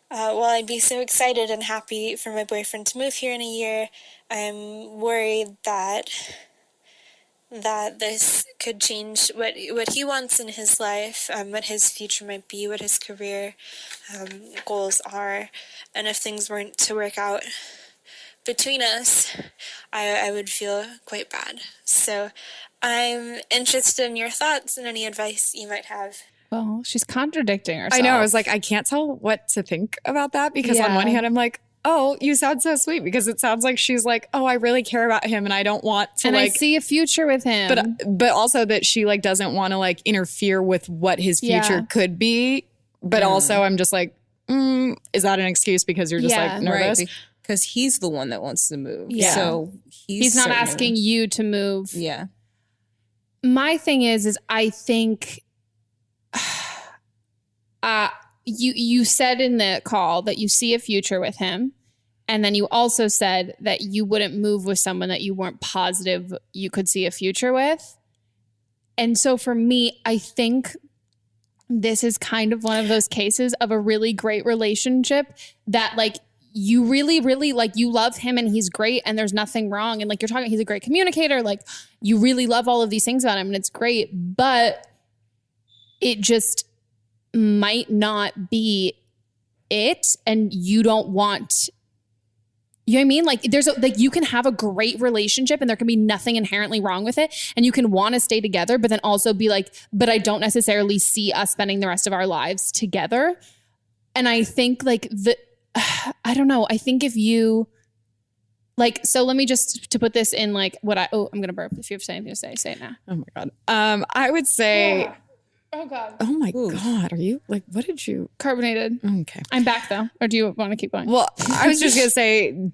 while I'd be so excited and happy for my boyfriend to move here in a year, I'm worried that this could change what he wants in his life, what his future might be, what his career goals are, and if things weren't to work out between us, I would feel quite bad. So I'm interested in your thoughts and any advice you might have. Well, she's contradicting herself. I know. I was like, I can't tell what to think about that because on one hand, I'm like, oh, you sound so sweet, because it sounds like she's like, oh, I really care about him and I don't want to, and I see a future with him. But also that she like doesn't want to like interfere with what his future could be. But also I'm just like, is that an excuse because you're just like nervous? Right, because he's the one that wants to move. Yeah. So he's not asking you to move. Yeah. My thing is I think you said in the call that you see a future with him. And then you also said that you wouldn't move with someone that you weren't positive you could see a future with. And so for me, I think this is kind of one of those cases of a really great relationship that like you really, really like, you love him and he's great and there's nothing wrong. And like you're talking, he's a great communicator. Like you really love all of these things about him and it's great, but it just might not be it. And you don't want, you know what I mean? Like like you can have a great relationship and there can be nothing inherently wrong with it. And you can want to stay together, but then also be like, but I don't necessarily see us spending the rest of our lives together. And I think like I don't know. I think if you like, so let me just to put this in like what I'm going to burp. If you have anything to say it now. Oh my God. I would say, oh God. Oh my God. Are you like, what did you? Carbonated. Okay. I'm back though. Or do you want to keep going? Well, I was just going to say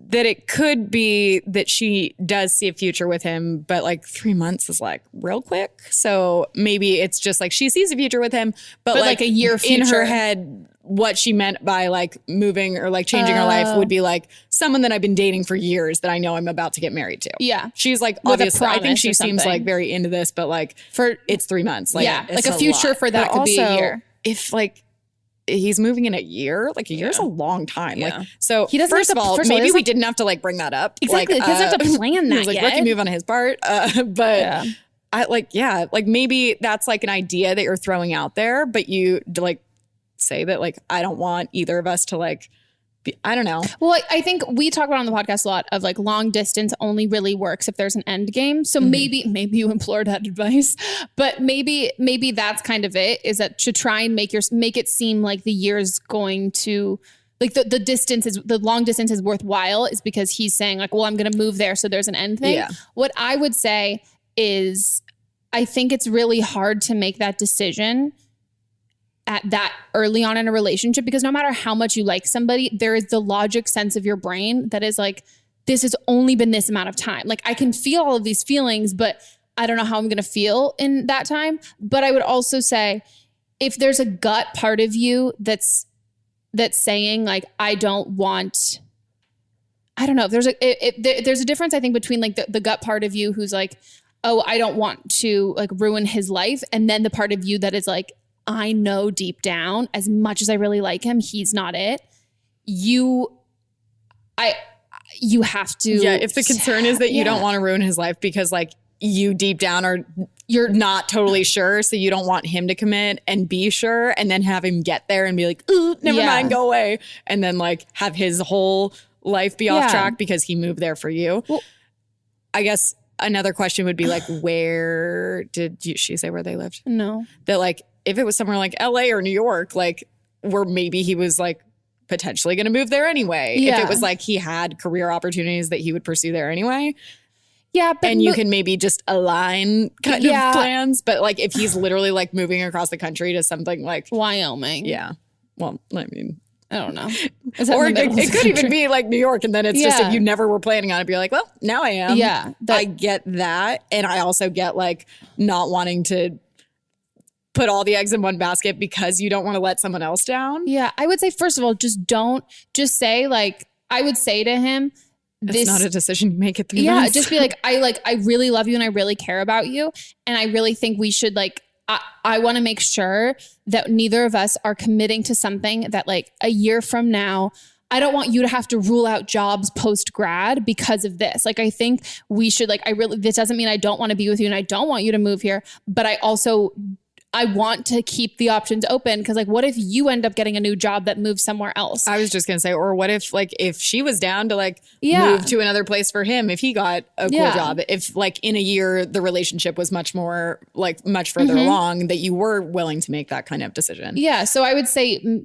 that it could be that she does see a future with him, but like 3 months is like real quick. So maybe it's just like she sees a future with him, but like a year future. In her head, what she meant by like moving or like changing her life would be like someone that I've been dating for years that I know I'm about to get married to. Yeah. She's like, obviously, I think she seems like very into this, but like it's 3 months. Like, yeah. Like a future lot. For that but could be a year. If like, he's moving in a year. Like a year's a long time. Yeah. Like so. He doesn't first of all, maybe we didn't have to like bring that up. Exactly. Like, he doesn't have to plan that. It was like rookie move on his part. But I like maybe that's like an idea that you're throwing out there, but you like say that like I don't want either of us to like. I don't know. Well, I think we talk about on the podcast a lot of like long distance only really works if there's an end game. So maybe you implored that advice, but maybe that's kind of it, is that to try and make it seem like the year's going to like the distance is the long distance is worthwhile is because he's saying like, well, I'm going to move there. So there's an end thing. Yeah. What I would say is I think it's really hard to make that decision at that early on in a relationship, because no matter how much you like somebody, there is the logic sense of your brain that is like, this has only been this amount of time. Like I can feel all of these feelings, but I don't know how I'm going to feel in that time. But I would also say if there's a gut part of you that's saying like, I don't know. There's a difference, I think, between like the gut part of you who's like, oh, I don't want to like ruin his life. And then the part of you that is like, I know deep down, as much as I really like him, he's not it. You have to. Yeah, if the concern is that you don't want to ruin his life because like you deep down you're not totally sure, so you don't want him to commit and be sure and then have him get there and be like, ooh, never mind, go away. And then like have his whole life be off track because he moved there for you. Well, I guess another question would be like, where did she say where they lived? No. That like, if it was somewhere like LA or New York, like where maybe he was like potentially going to move there anyway. Yeah. If it was like he had career opportunities that he would pursue there anyway. Yeah. But and you can maybe just align kind of plans. But like if he's literally like moving across the country to something like Wyoming. Yeah. Well, I mean, I don't know. Or it could even be like New York. And then it's just if you never were planning on it, be like, well, now I am. Yeah. I get that. And I also get like not wanting to put all the eggs in one basket because you don't want to let someone else down. Yeah. I would say, first of all, just say like, I would say to him, it's not a decision you make at 3 months. Yeah. Just be like, I really love you and I really care about you. And I really think we should like I want to make sure that neither of us are committing to something that like a year from now, I don't want you to have to rule out jobs post grad because of this. Like, I think we should this doesn't mean I don't want to be with you and I don't want you to move here, but I want to keep the options open because like, what if you end up getting a new job that moves somewhere else? I was just going to say, or what if she was down to like move to another place for him, if he got a cool job, if like in a year, the relationship was much further along that you were willing to make that kind of decision. Yeah. So I would say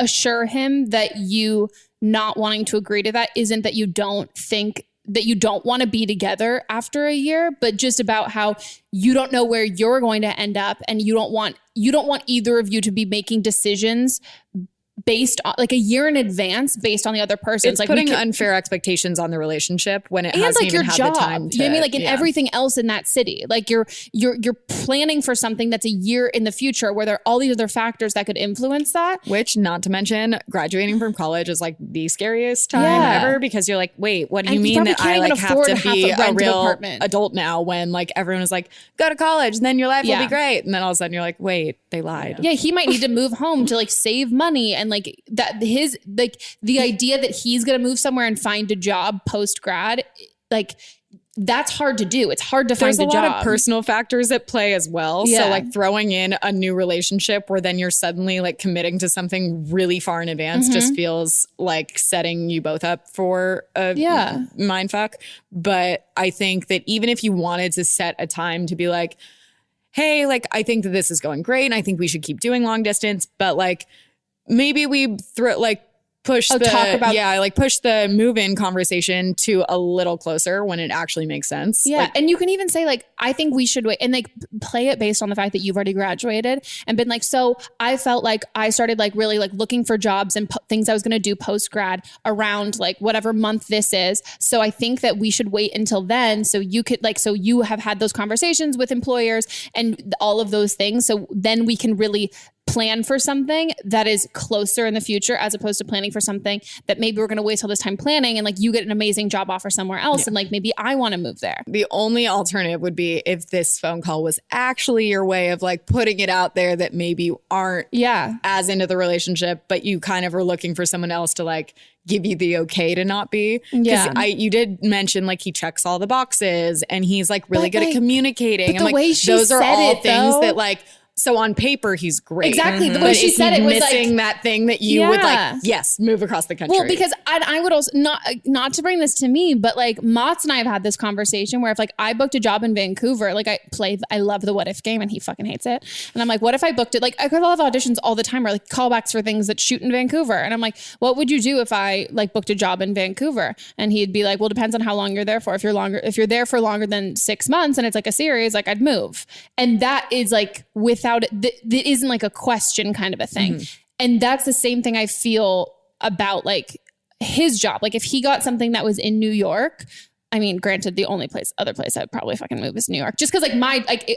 assure him that you not wanting to agree to that isn't that you don't think that you don't want to be together after a year, but just about how you don't know where you're going to end up and you don't want either of you to be making decisions based on like a year in advance based on the other person. It's like putting unfair expectations on the relationship when it hasn't even had the time to, you know what I mean? Like in everything else in that city, like you're planning for something that's a year in the future where there are all these other factors that could influence that. Which, not to mention, graduating from college is like the scariest time ever because you're like, wait, what do you mean that I like have to be a real adult now when like everyone is like, go to college and then your life will be great. And then all of a sudden you're like, wait, they lied. Yeah, he might need to move home to like save money and like that his like the idea that he's gonna move somewhere and find a job post grad, like that's hard to do. It's hard to find a job. There's a lot of personal factors at play as well. Yeah. So like throwing in a new relationship where then you're suddenly like committing to something really far in advance just feels like setting you both up for a mind fuck. But I think that even if you wanted to set a time to be like, hey, like I think that this is going great and I think we should keep doing long distance, but like maybe we push the move-in conversation to a little closer when it actually makes sense. Yeah. Like, and you can even say like, I think we should wait and like play it based on the fact that you've already graduated and been like, so I felt like I started like really like looking for jobs and things I was going to do post-grad around like whatever month this is. So I think that we should wait until then. So you could like, so you have had those conversations with employers and all of those things. So then we can really plan for something that is closer in the future as opposed to planning for something that maybe we're going to wait till this time planning and like you get an amazing job offer somewhere else and like maybe I want to move there. The only alternative would be if this phone call was actually your way of like putting it out there that maybe you aren't as into the relationship, but you kind of are looking for someone else to like give you the okay to not be. Because you did mention like he checks all the boxes and he's like really good at communicating. But the way she those are said all it, things though, that like, so on paper, he's great. Exactly. The way she said it was missing like, that thing that you would like, yes, move across the country. Well, because I would also, not to bring this to me, but like Mott's and I have had this conversation where if like I booked a job in Vancouver, like I love the what if game and he fucking hates it. And I'm like, what if I booked it? Like I could have auditions all the time or like callbacks for things that shoot in Vancouver. And I'm like, what would you do if I like booked a job in Vancouver? And he'd be like, well, depends on how long you're there for. If you're there for longer than 6 months and it's like a series, like I'd move. And that is like without it isn't like a question kind of a thing. And that's the same thing I feel about like his job. Like if he got something that was in New York, I mean, granted, the only other place I'd probably fucking move is New York, just because like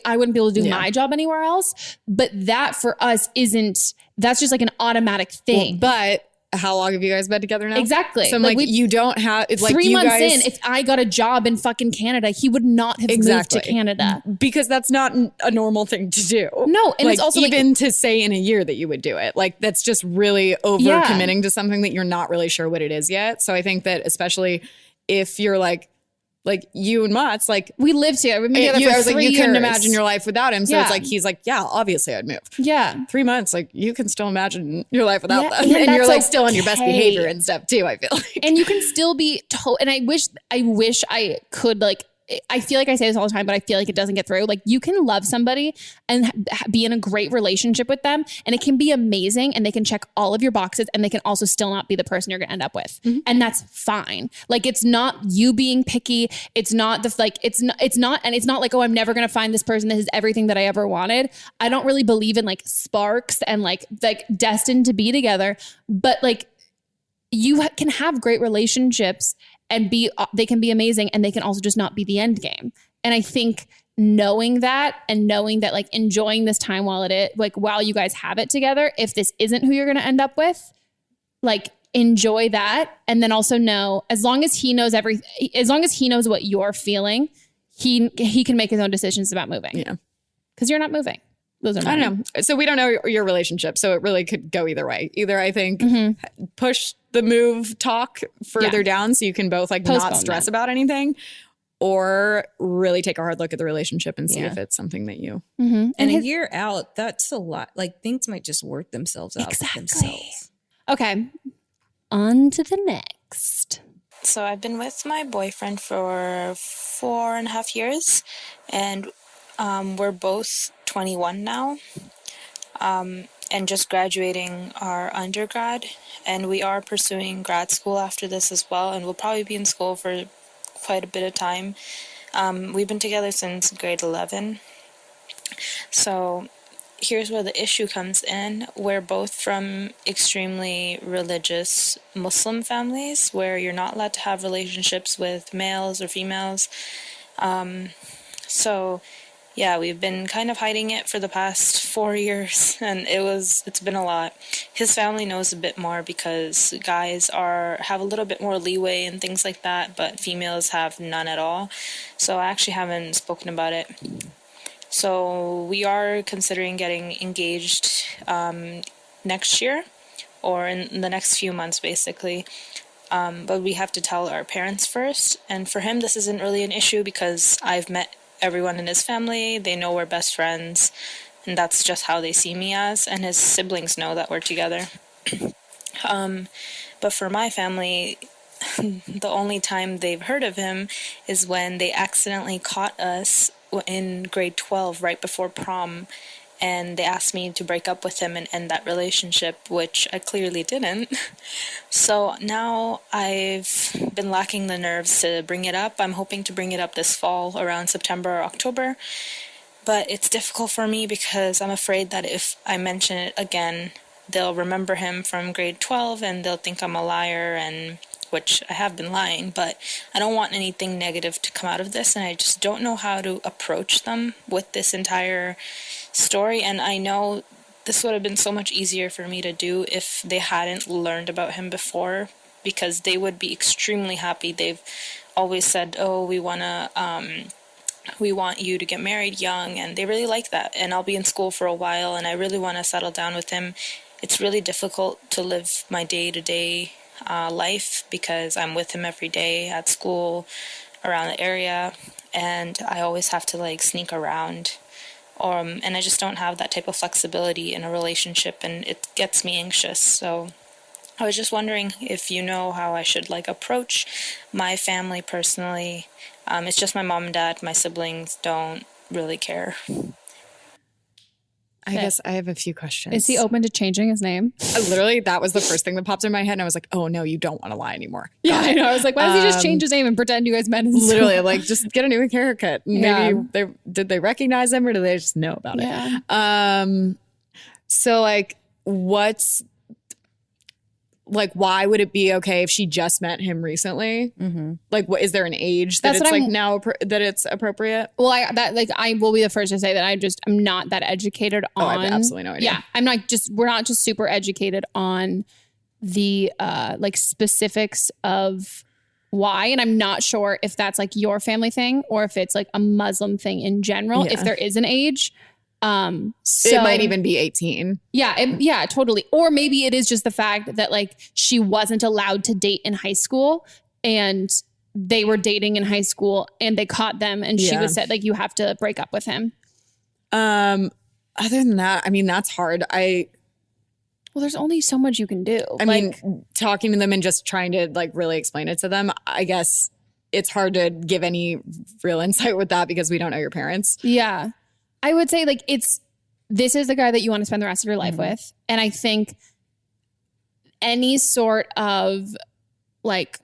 I wouldn't be able to do my job anywhere else. But that for us that's just like an automatic thing. Well, but how long have you guys been together now? Exactly. So I'm like you don't have, it's like 3 months in, if I got a job in fucking Canada, he would not have moved to Canada. Because that's not a normal thing to do. No. And like, it's also even like, to say in a year that you would do it. Like that's just really over committing to something that you're not really sure what it is yet. So I think that especially if you're like you and Mott's like we lived together. We've been together for 3 years. You couldn't imagine your life without him. So it's like he's like, yeah, obviously I'd move. Yeah. 3 months, like you can still imagine your life without them. And you're like still on your best behavior and stuff too, I feel like. And you can still be and I wish I could like, I feel like I say this all the time, but I feel like it doesn't get through. Like you can love somebody and be in a great relationship with them and it can be amazing and they can check all of your boxes and they can also still not be the person you're going to end up with. And that's fine. Like it's not you being picky. It's not it's not like, oh, I'm never going to find this person that is everything that I ever wanted. I don't really believe in like sparks and like destined to be together, but like you can have great relationships and they can be amazing and they can also just not be the end game. And I think knowing that like enjoying this time while you guys have it together, if this isn't who you're going to end up with, like enjoy that. And then also know as long as he knows what you're feeling, he can make his own decisions about moving. Yeah. Cause you're not moving. Those are I don't know. So we don't know your relationship. So it really could go either way. Either I think push the move talk further down so you can both like Postpone not stress that. about anything, or really take a hard look at the relationship and see if it's something that you. And a year out, that's a lot. Like things might just work themselves out with themselves. Okay. On to the next. So I've been with my boyfriend for 4.5 years, and we're both 21 now, and just graduating our undergrad, and we are pursuing grad school after this as well, and we'll probably be in school for quite a bit of time. We've been together since grade 11. So here's where the issue comes in. We're both from extremely religious Muslim families where you're not allowed to have relationships with males or females. So yeah, we've been kind of hiding it for the past 4 years, and it's been a lot. His family knows a bit more because guys have a little bit more leeway and things like that, but females have none at all. So I actually haven't spoken about it. So we are considering getting engaged next year, or in the next few months, basically. But we have to tell our parents first. And for him, this isn't really an issue because I've met everyone in his family. They know we're best friends, and that's just how they see me as. And his siblings know that we're together. But for my family, the only time they've heard of him is when they accidentally caught us in grade 12 right before prom, and they asked me to break up with him and end that relationship, which I clearly didn't. So now I've been lacking the nerves to bring it up. I'm hoping to bring it up this fall around September or October, but it's difficult for me because I'm afraid that if I mention it again, they'll remember him from grade 12 and they'll think I'm a liar, and which I have been lying, but I don't want anything negative to come out of this, and I just don't know how to approach them with this entire story. And I know this would have been so much easier for me to do if they hadn't learned about him before, because they would be extremely happy. They've always said, oh, we want you to get married young, and they really like that. And I'll be in school for a while, and I really want to settle down with him. It's really difficult to live my day-to-day life because I'm with him every day at school, around the area, and I always have to like sneak around, and I just don't have that type of flexibility in a relationship, and it gets me anxious. So I was just wondering if you know how I should like approach my family personally. It's just my mom and dad. My siblings don't really care. I guess I have a few questions. Is he open to changing his name? Literally, that was the first thing that popped in my head. And I was like, oh no, you don't want to lie anymore. Yeah, I know. I was like, why does he just change his name and pretend you guys met? Literally, like just get a new haircut. Maybe did they recognize him or did they just know about it? So like, why would it be okay if she just met him recently? Like, what is there an age that it's like now that it's appropriate? Well, I will be the first to say that I'm not that educated on. I have absolutely no idea. Yeah, we're not just super educated on the like specifics of why, and I'm not sure if that's like your family thing or if it's like a Muslim thing in general. If there is an age. So it might even be 18. Yeah, totally. Or maybe it is just the fact that like she wasn't allowed to date in high school and they were dating in high school and they caught them and she was said like, you have to break up with him. Other than that, I mean, that's hard. Well, there's only so much you can do. I mean, talking to them and just trying to like really explain it to them, I guess it's hard to give any real insight with that because we don't know your parents. Yeah. I would say like this is the guy that you want to spend the rest of your life with. And I think any sort of like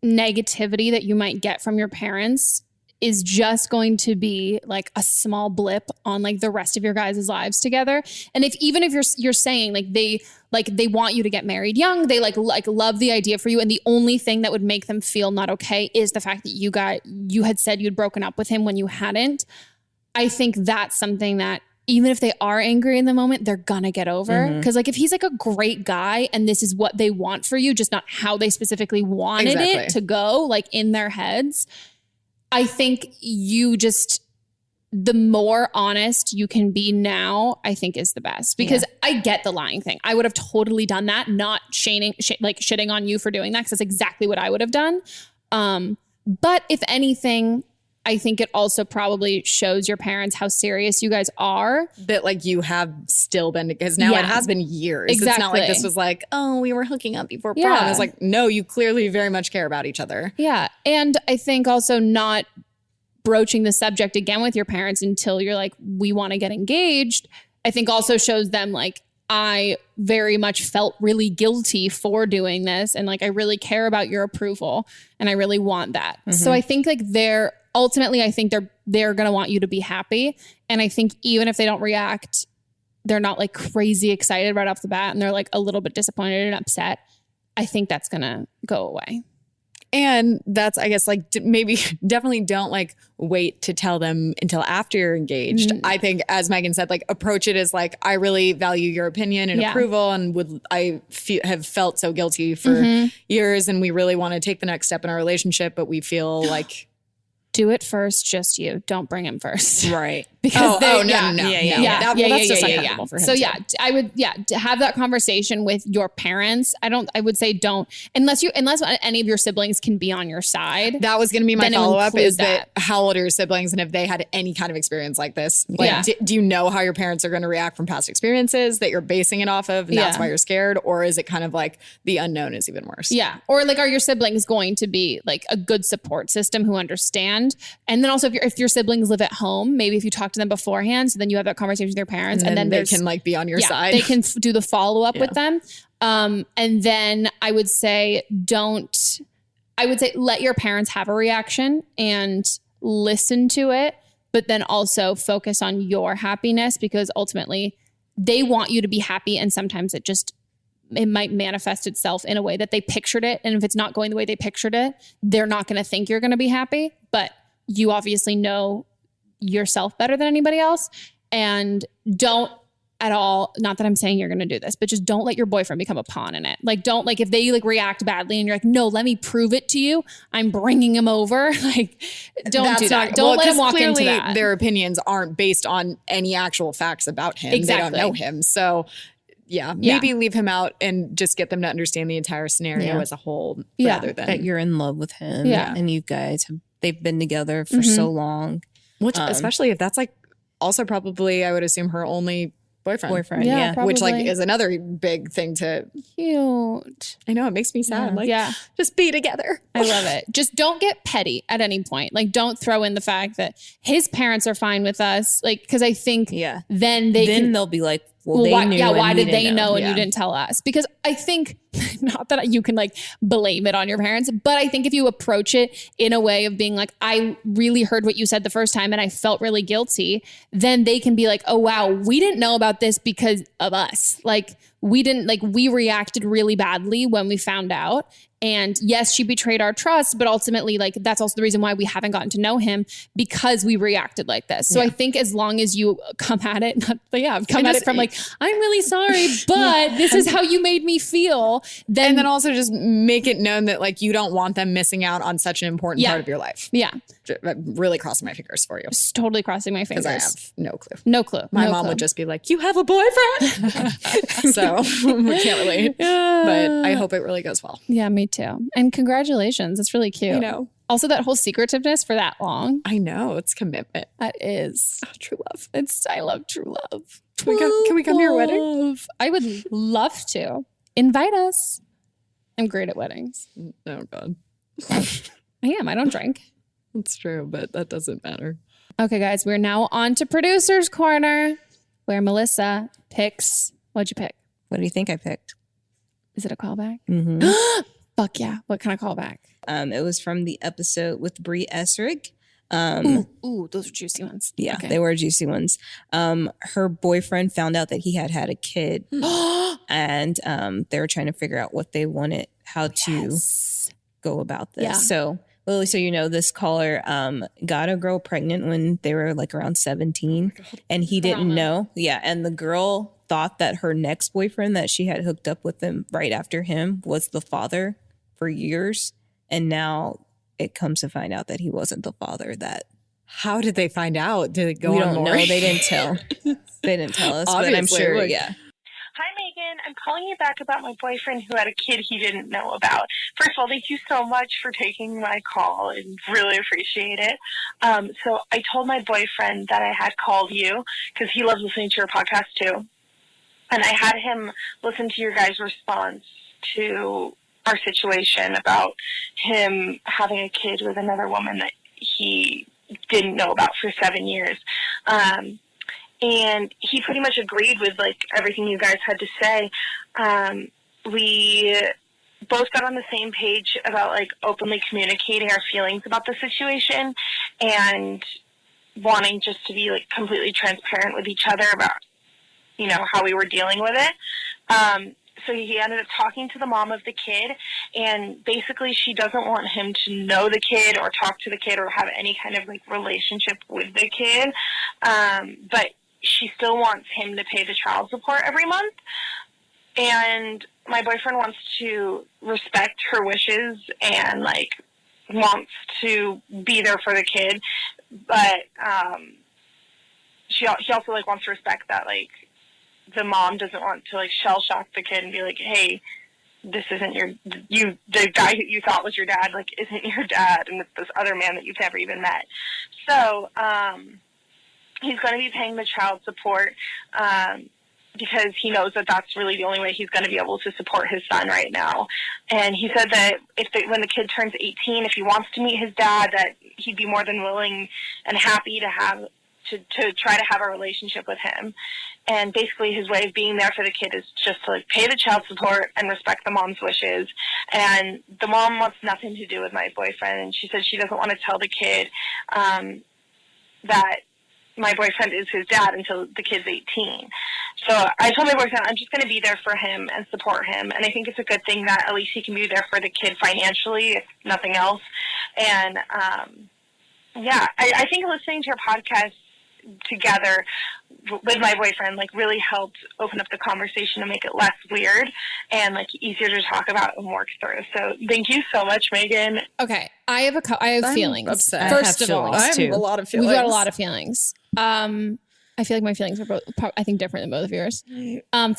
negativity that you might get from your parents is just going to be like a small blip on like the rest of your guys' lives together. And even if you're saying like they want you to get married young, they like love the idea for you. And the only thing that would make them feel not okay is the fact that you had said you'd broken up with him when you hadn't. I think that's something that even if they are angry in the moment, they're gonna get over. Because like if he's like a great guy and this is what they want for you, just not how they specifically wanted it to go, like in their heads, I think you just the more honest you can be now, I think is the best, because I get the lying thing. I would have totally done that, not shitting on you for doing that, because that's exactly what I would have done. But if anything, I think it also probably shows your parents how serious you guys are. That like you have still been, because now it has been years. Exactly. It's not like this was like, oh, we were hooking up before prom. It's like, no, you clearly very much care about each other. Yeah. And I think also not broaching the subject again with your parents until you're like, we want to get engaged, I think also shows them like, I very much felt really guilty for doing this. And like, I really care about your approval and I really want that. Mm-hmm. So I think like ultimately, I think they're going to want you to be happy. And I think even if they don't react, they're not like crazy excited right off the bat and they're like a little bit disappointed and upset, I think that's going to go away. And that's, I guess, like maybe definitely don't like wait to tell them until after you're engaged. Mm-hmm. I think, as Megan said, like approach it as like, I really value your opinion and approval, and have felt so guilty for years, and we really want to take the next step in our relationship, but we feel like. Do it first, just you. Don't bring him first. Right. Because no. That's just uncomfortable for him. So I would have that conversation with your parents. I would say don't, unless any of your siblings can be on your side. That was going to be my follow-up, is that how old are your siblings, and if they had any kind of experience like this? Like, do you know how your parents are going to react from past experiences that you're basing it off of, and that's why you're scared? Or is it kind of like the unknown is even worse? Yeah. Or like, are your siblings going to be like a good support system who understand? And then also if your siblings live at home, maybe if you talk to them beforehand, so then you have that conversation with your parents, and then they can like be on your side. They can do the follow-up with them. And then I would say let your parents have a reaction and listen to it, but then also focus on your happiness, because ultimately they want you to be happy. And sometimes it might manifest itself in a way that they pictured it. And if it's not going the way they pictured it, they're not going to think you're going to be happy, but you obviously know yourself better than anybody else. And don't at all, not that I'm saying you're going to do this, but just don't let your boyfriend become a pawn in it. Like, don't, like, if they like react badly and you're like, no, let me prove it to you, I'm bringing him over. Like, don't do that. Don't let him walk into that. Their opinions aren't based on any actual facts about him. Exactly. They don't know him. So maybe leave him out and just get them to understand the entire scenario as a whole, rather than that you're in love with him. And you guys they've been together for so long. Which, especially if that's like also probably, I would assume, her only boyfriend. Yeah. Which like is another big thing to. Cute. I know, it makes me sad. Just be together. I love it. Just don't get petty at any point. Like, don't throw in the fact that his parents are fine with us. Like, because I think then they'll be like, well, why did they know and you didn't tell us? Because I think, not that you can like blame it on your parents, but I think if you approach it in a way of being like, I really heard what you said the first time and I felt really guilty, then they can be like, oh wow, we didn't know about this because of us. Like, we reacted really badly when we found out. And yes, she betrayed our trust, but ultimately, like, that's also the reason why we haven't gotten to know him, because we reacted like this. So I think as long as you come at it, from like, I'm really sorry, but this is how you made me feel. And then also just make it known that like you don't want them missing out on such an important part of your life. Yeah. I'm really crossing my fingers for you. Just totally crossing my fingers. Because I have no clue. No clue. My mom would just be like, you have a boyfriend? So we can't relate. But I hope it really goes well. Yeah, me too. And congratulations. It's really cute. I know. Also, that whole secretiveness for that long. I know. It's commitment. That is. Oh, true love. I love true love. Can we come to your wedding? I would love to. Invite us. I'm great at weddings. Oh, God. I am. I don't drink. It's true, but that doesn't matter. Okay, guys. We're now on to Producer's Corner, where Melissa picks. What'd you pick? What do you think I picked? Is it a callback? Mm-hmm. Fuck yeah. What kind of callback? It was from the episode with Brie Essrig. Ooh, those are juicy ones. Yeah, they were juicy ones. Her boyfriend found out that he had a kid, and they were trying to figure out what they wanted, how to go about this. Yeah. So, Lily, so you know, this caller got a girl pregnant when they were like around 17, and he didn't know. Yeah, and the girl thought that her next boyfriend that she had hooked up with him right after him was the father for years, and now it comes to find out that he wasn't the father, that How did they find out? Did it go We on don't more? know. They didn't tell. They didn't tell us, but I'm sure, yeah. Hi, Megan. I'm calling you back about my boyfriend who had a kid he didn't know about. First of all, thank you so much for taking my call. I really appreciate it. So I told my boyfriend that I had called you because he loves listening to your podcast too. And I had him listen to your guys' response to our situation about him having a kid with another woman that he didn't know about for 7 years. And he pretty much agreed with everything you guys had to say. We both got on the same page about openly communicating our feelings about the situation and wanting just to be completely transparent with each other about, how we were dealing with it. So he ended up talking to the mom of the kid, and basically she doesn't want him to know the kid or talk to the kid or have any kind of relationship with the kid. But she still wants him to pay the child support every month. And my boyfriend wants to respect her wishes and wants to be there for the kid. But he also wants to respect that the mom doesn't want to shell shock the kid and be like, hey, this isn't the guy who you thought was your dad isn't your dad, and it's this other man that you've never even met. So he's going to be paying the child support because he knows that that's really the only way he's going to be able to support his son right now. And he said that when the kid turns 18, if he wants to meet his dad, that he'd be more than willing and happy to try to have a relationship with him. And basically his way of being there for the kid is just to pay the child support and respect the mom's wishes. And the mom wants nothing to do with my boyfriend. And she said she doesn't want to tell the kid that my boyfriend is his dad until the kid's 18. So I told my boyfriend I'm just going to be there for him and support him. And I think it's a good thing that at least he can be there for the kid financially, if nothing else. And I think listening to your podcast together with my boyfriend really helped open up the conversation to make it less weird and easier to talk about and work through. So thank you so much, Megan. Okay, I have feelings. Upset. First of all, I have a lot of feelings. We've got a lot of feelings. I feel like my feelings are both, I think, different than both of yours.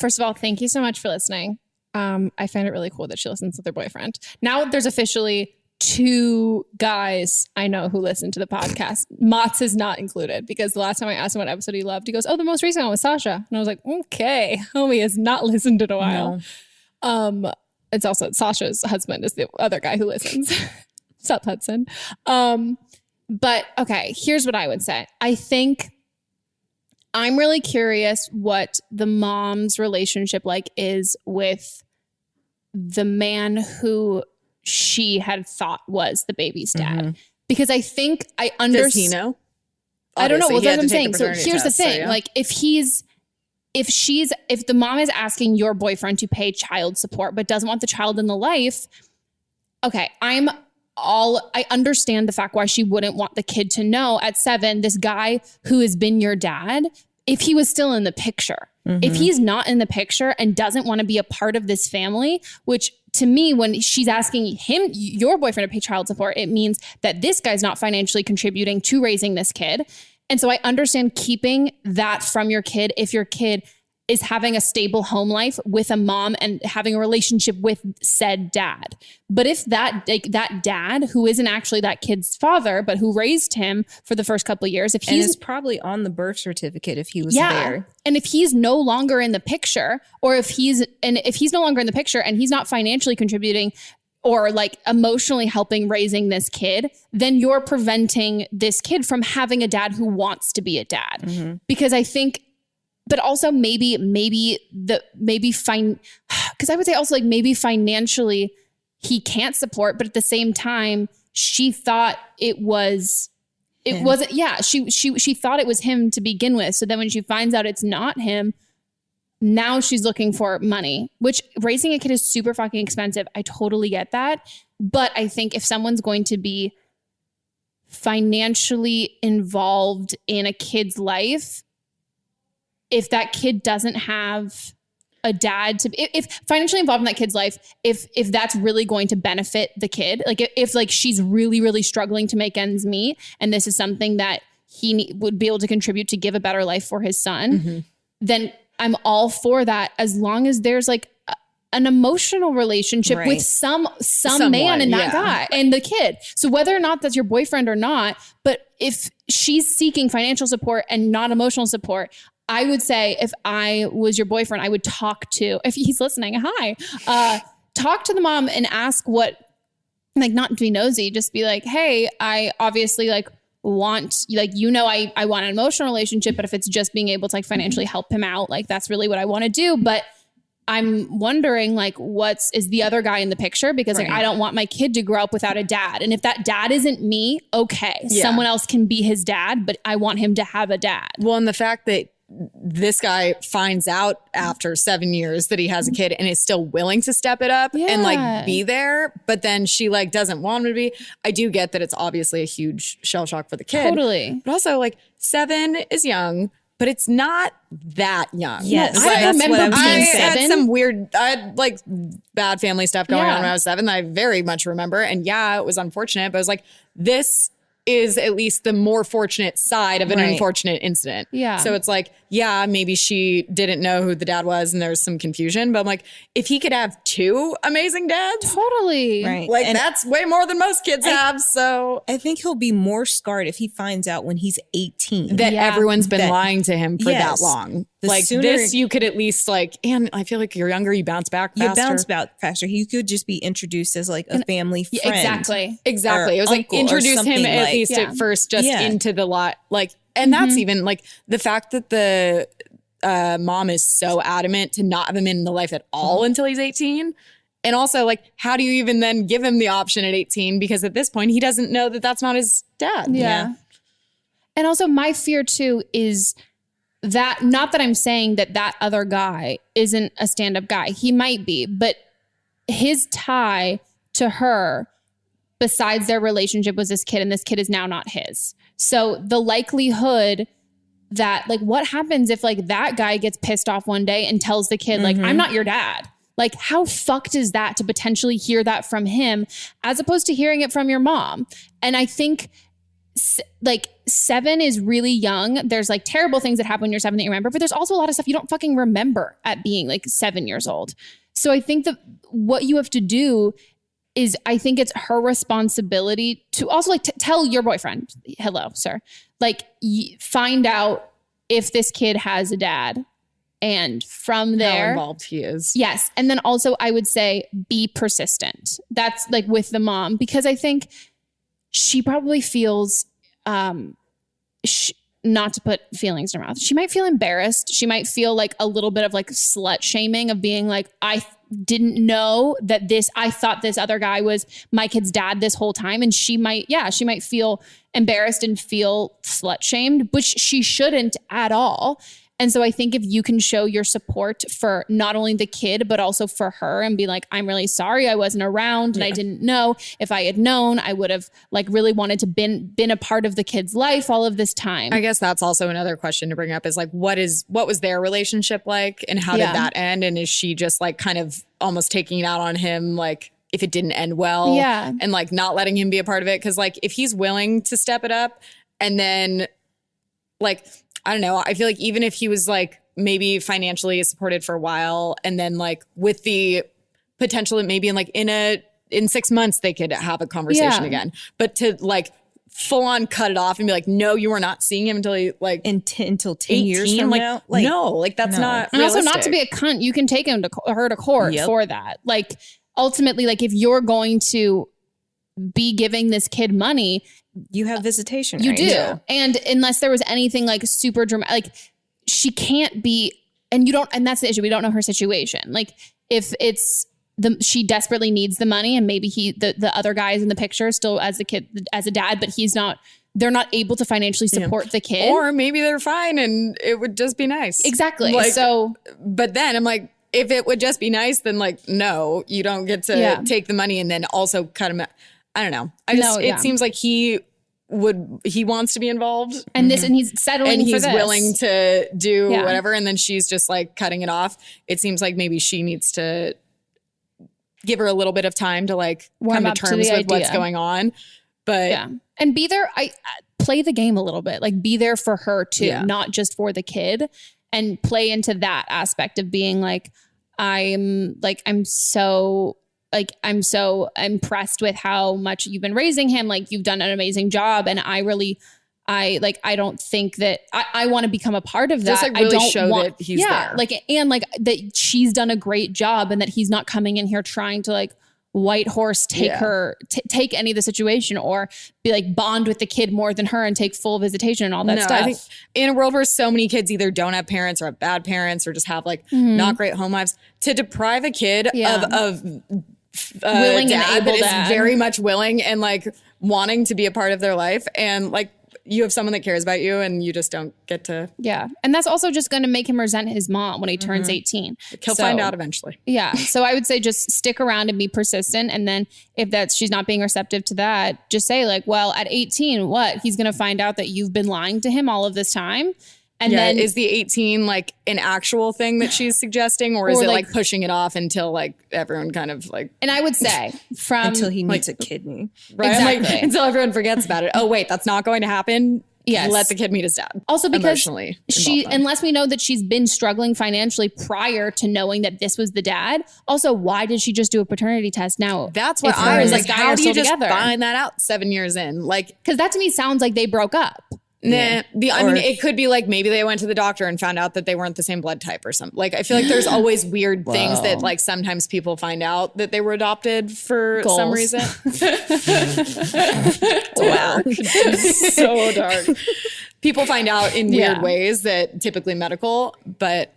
First of all, thank you so much for listening. I find it really cool that she listens with her boyfriend. Now there's officially 2 guys I know who listen to the podcast. Mott's is not included because the last time I asked him what episode he loved, he goes, "Oh, the most recent one was Sasha." And I was like, okay, homie has not listened in a while. No. It's also Sasha's husband is the other guy who listens. South Hudson. But okay, here's what I would say. I think I'm really curious what the mom's relationship is with the man who she had thought was the baby's dad. Because I think I understand. Does he know? I don't know. Well, that's what I'm saying. So paternity here's the test, thing. so, yeah. If the mom is asking your boyfriend to pay child support, but doesn't want the child in the life. Okay. I understand the fact why she wouldn't want the kid to know at 7, this guy who has been your dad, if he was still in the picture. If he's not in the picture and doesn't want to be a part of this family, which to me, when she's asking him, your boyfriend, to pay child support, it means that this guy's not financially contributing to raising this kid. And so I understand keeping that from your kid if your kid is having a stable home life with a mom and having a relationship with said dad. But if that dad, who isn't actually that kid's father, but who raised him for the first couple of years, if he's probably on the birth certificate if he was there. And if he's no longer in the picture, or if he's no longer in the picture and he's not financially contributing or emotionally helping raising this kid, then you're preventing this kid from having a dad who wants to be a dad. Because I think, but also maybe fine, because I would say also maybe financially he can't support, but at the same time she thought it wasn't. Yeah, she thought it was him to begin with. So then when she finds out it's not him, now she's looking for money, which raising a kid is super fucking expensive. I totally get that, but I think if someone's going to be financially involved in a kid's life, if that kid doesn't have a dad to if financially involved in that kid's life, if that's really going to benefit the kid, like if like she's really, really struggling to make ends meet, and this is something that he would be able to contribute to give a better life for his son, then I'm all for that, as long as there's like an emotional relationship with some man and that guy and the kid. So whether or not that's your boyfriend or not, but if she's seeking financial support and not emotional support, I would say if I was your boyfriend, I would talk to, if he's listening, talk to the mom and ask what, like, not to be nosy, just be like, hey, I obviously like want, like, you know, I want an emotional relationship, but if it's just being able to like financially help him out, like that's really what I want to do. But I'm wondering, like, is the other guy in the picture? Because like, I don't want my kid to grow up without a dad. And if that dad isn't me, okay, someone else can be his dad, but I want him to have a dad. Well, and the fact that this guy finds out after 7 years that he has a kid and is still willing to step it up and like be there, but then she like doesn't want him to be. I do get that it's obviously a huge shell shock for the kid. Totally. But also like 7 is young, but it's not that young. Yes, I remember I seven. had some weird, I had like bad family stuff going on when I was 7 that I very much remember. And yeah, it was unfortunate, but I was like, this is at least the more fortunate side of an unfortunate incident. Yeah. So it's like, yeah, maybe she didn't know who the dad was and there's some confusion, but I'm like, if he could have 2 amazing dads. Totally. Right. Like And that's way more than most kids have. So I think he'll be more scarred if he finds out when he's 18. that everyone's been lying to him for that Yes. long. The Like sooner- this, you could at least like, and I feel like you're younger, you bounce back faster. You bounce back faster. He could just be introduced as like a family friend. Exactly. Exactly. It was like uncle or introduce him something at like- least at first just Yeah. into the lot. Like, and that's even like the fact that the mom is so adamant to not have him in the life at all until he's 18. And also like, how do you even then give him the option at 18? Because at this point he doesn't know that that's not his dad. Yeah. And also my fear too is that, not that I'm saying that that other guy isn't a stand-up guy. He might be, but his tie to her, besides their relationship, was this kid, and this kid is now not his. So the likelihood that, like, what happens if like that guy gets pissed off one day and tells the kid, like, I'm not your dad? Like, how fucked is that to potentially hear that from him as opposed to hearing it from your mom? And I think like 7 is really young. There's like terrible things that happen when you're 7 that you remember, but there's also a lot of stuff you don't fucking remember at being like 7 years old. So I think that what you have to do is, I think it's her responsibility to also like tell your boyfriend, hello, sir, like find out if this kid has a dad. And from there, How involved he is. Yes. And then also I would say be persistent. That's like with the mom, because I think she probably feels, not to put feelings in her mouth, she might feel embarrassed. She might feel like a little bit of like slut shaming of being like, I didn't know that I thought this other guy was my kid's dad this whole time. And she might feel embarrassed and feel slut shamed, which she shouldn't at all. And so I think if you can show your support for not only the kid, but also for her, and be like, I'm really sorry I wasn't around and I didn't know. If I had known, I would have like really wanted to been a part of the kid's life all of this time. I guess that's also another question to bring up is like, what was their relationship like and how did that end? And is she just like kind of almost taking it out on him, like if it didn't end well, and like not letting him be a part of it? Cause like if he's willing to step it up, and then like, I don't know, I feel like even if he was like maybe financially supported for a while, and then like with the potential that maybe in 6 months they could have a conversation again, but to like full on cut it off and be like, no, you are not seeing him until he like until 10 years from like, now. Like, no, like that's not and realistic. also not to be a cunt, you can take him to her to court for that. Like ultimately, like if you're going to be giving this kid money, you have visitation. You right? do. Yeah. And unless there was anything like super dramatic, like she can't be, and that's the issue. We don't know her situation. Like if it's she desperately needs the money, and maybe the other guy is in the picture still as a dad, but they're not able to financially support the kid. Or maybe they're fine and it would just be nice. Exactly. Like, so, but then I'm like, if it would just be nice, then like, no, you don't get to take the money and then also cut him out. I don't know. It seems like he he wants to be involved, and he's settling and for this. He's willing to do whatever, and then she's just like cutting it off. It seems like maybe she needs to give her a little bit of time to like come to terms with what's going on. But and be there. I play the game a little bit, like be there for her too, not just for the kid, and play into that aspect of being like, I'm so impressed with how much you've been raising him. Like you've done an amazing job. And I don't think that I want to become a part of that. Just like really I don't show want, that he's there. That she's done a great job and that he's not coming in here trying to like white horse take any of the situation or be like bond with the kid more than her and take full visitation and all that stuff. I think in a world where so many kids either don't have parents or have bad parents or just have like not great home lives, to deprive a kid of willing and able that is very much willing and like wanting to be a part of their life, and like you have someone that cares about you and you just don't get to. Yeah. And that's also just going to make him resent his mom when he turns 18. He'll find out eventually. Yeah. So I would say just stick around and be persistent. And then if she's not being receptive to that, just say like, well, at 18, what? He's going to find out that you've been lying to him all of this time. And then is the 18 like an actual thing that she's suggesting, or is it like pushing it off until like everyone kind of like? And I would say until he needs a kidney, right? Exactly. Like, until everyone forgets about it. Oh wait, that's not going to happen. Yes. Let the kid meet his dad. Also because emotionally unless we know that she's been struggling financially prior to knowing that this was the dad. Also, why did she just do a paternity test now? That's what I was like. How do you just find that out 7 years in? Like, because that to me sounds like they broke up. I mean, it could be like maybe they went to the doctor and found out that they weren't the same blood type or something. Like, I feel like there's always weird things that like sometimes people find out that they were adopted for some reason. Wow. So dark. People find out in weird ways that typically medical, but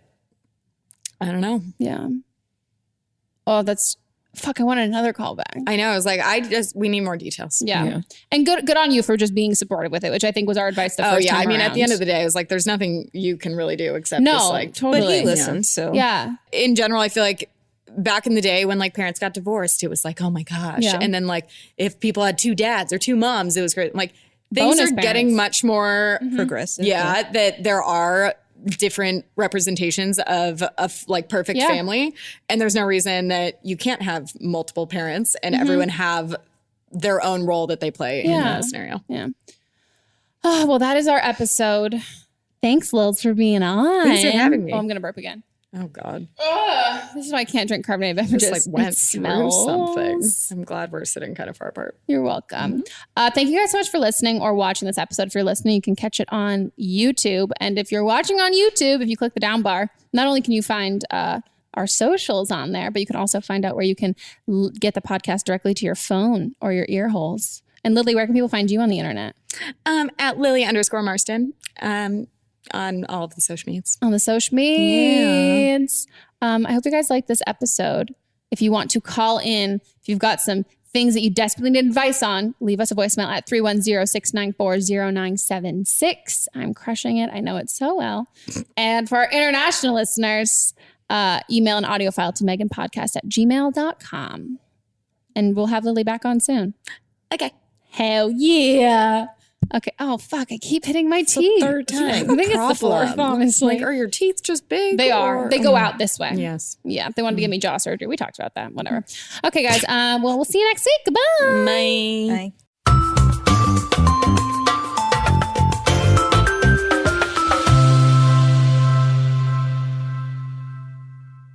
I don't know. Yeah. Oh, I wanted another call back. I know. I was like, we need more details. Yeah. And good on you for just being supportive with it, which I think was our advice the first time I mean, around. at the end of the day, it was like, there's nothing you can really do except just like. Totally. But he listens, so. Yeah. In general, I feel like back in the day when like parents got divorced, it was like, oh my gosh. Yeah. And then like if people had two dads or two moms, it was great. Like things Bonus are getting much more progressive. Yeah, that there are different representations of like perfect family, and there's no reason that you can't have multiple parents and everyone have their own role that they play in that scenario. Yeah. Oh, well, that is our episode. Thanks, Lils, for being on. Thanks for having me. Oh, I'm gonna burp again. Oh God. This is why I can't drink carbonated beverages. Just like went through something. Smells. I'm glad we're sitting kind of far apart. You're welcome. Thank you guys so much for listening or watching this episode. If you're listening, you can catch it on YouTube. And if you're watching on YouTube, if you click the down bar, not only can you find our socials on there, but you can also find out where you can get the podcast directly to your phone or your ear holes. And Lily, where can people find you on the internet? At Lily_Marston. On all of the social medias. On the social medias. I hope you guys like this episode. If you want to call in, if you've got some things that you desperately need advice on, leave us a voicemail at 310-694-0976. I'm crushing it. I know it so well. And for our international listeners, email an audio file to meghanpodcast@gmail.com. And we'll have Lily back on soon. Okay. Hell yeah. Okay. Oh, fuck. I keep hitting my teeth. The third time. I think it's the fourth, honestly. Like, are your teeth just big? They are. They go out this way. Yes. Yeah. They wanted to give me jaw surgery. We talked about that. Whatever. Okay, guys. Well, we'll see you next week. Goodbye. Bye.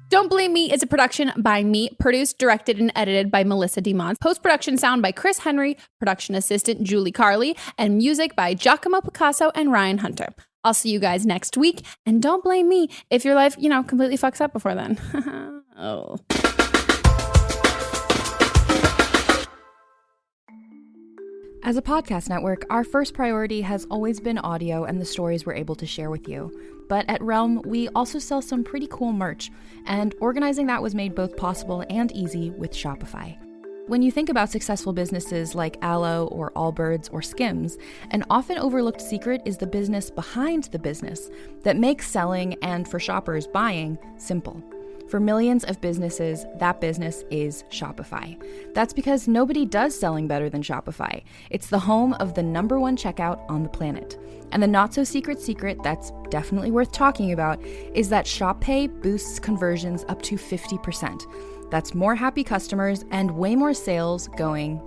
Don't Blame Me is a production by me, produced, directed, and edited by Melissa DeMont. Post-production sound by Chris Henry, production assistant Julie Carley, and music by Giacomo Picasso and Ryan Hunter. I'll see you guys next week, and don't blame me if your life, completely fucks up before then. Oh. As a podcast network, our first priority has always been audio and the stories we're able to share with you. But at Realm, we also sell some pretty cool merch, and organizing that was made both possible and easy with Shopify. When you think about successful businesses like Aloe or Allbirds or Skims, an often overlooked secret is the business behind the business that makes selling and, for shoppers, buying simple. For millions of businesses, that business is Shopify. That's because nobody does selling better than Shopify. It's the home of the #1 checkout on the planet. And the not-so-secret secret that's definitely worth talking about is that Shop Pay boosts conversions up to 50%. That's more happy customers and way more sales going.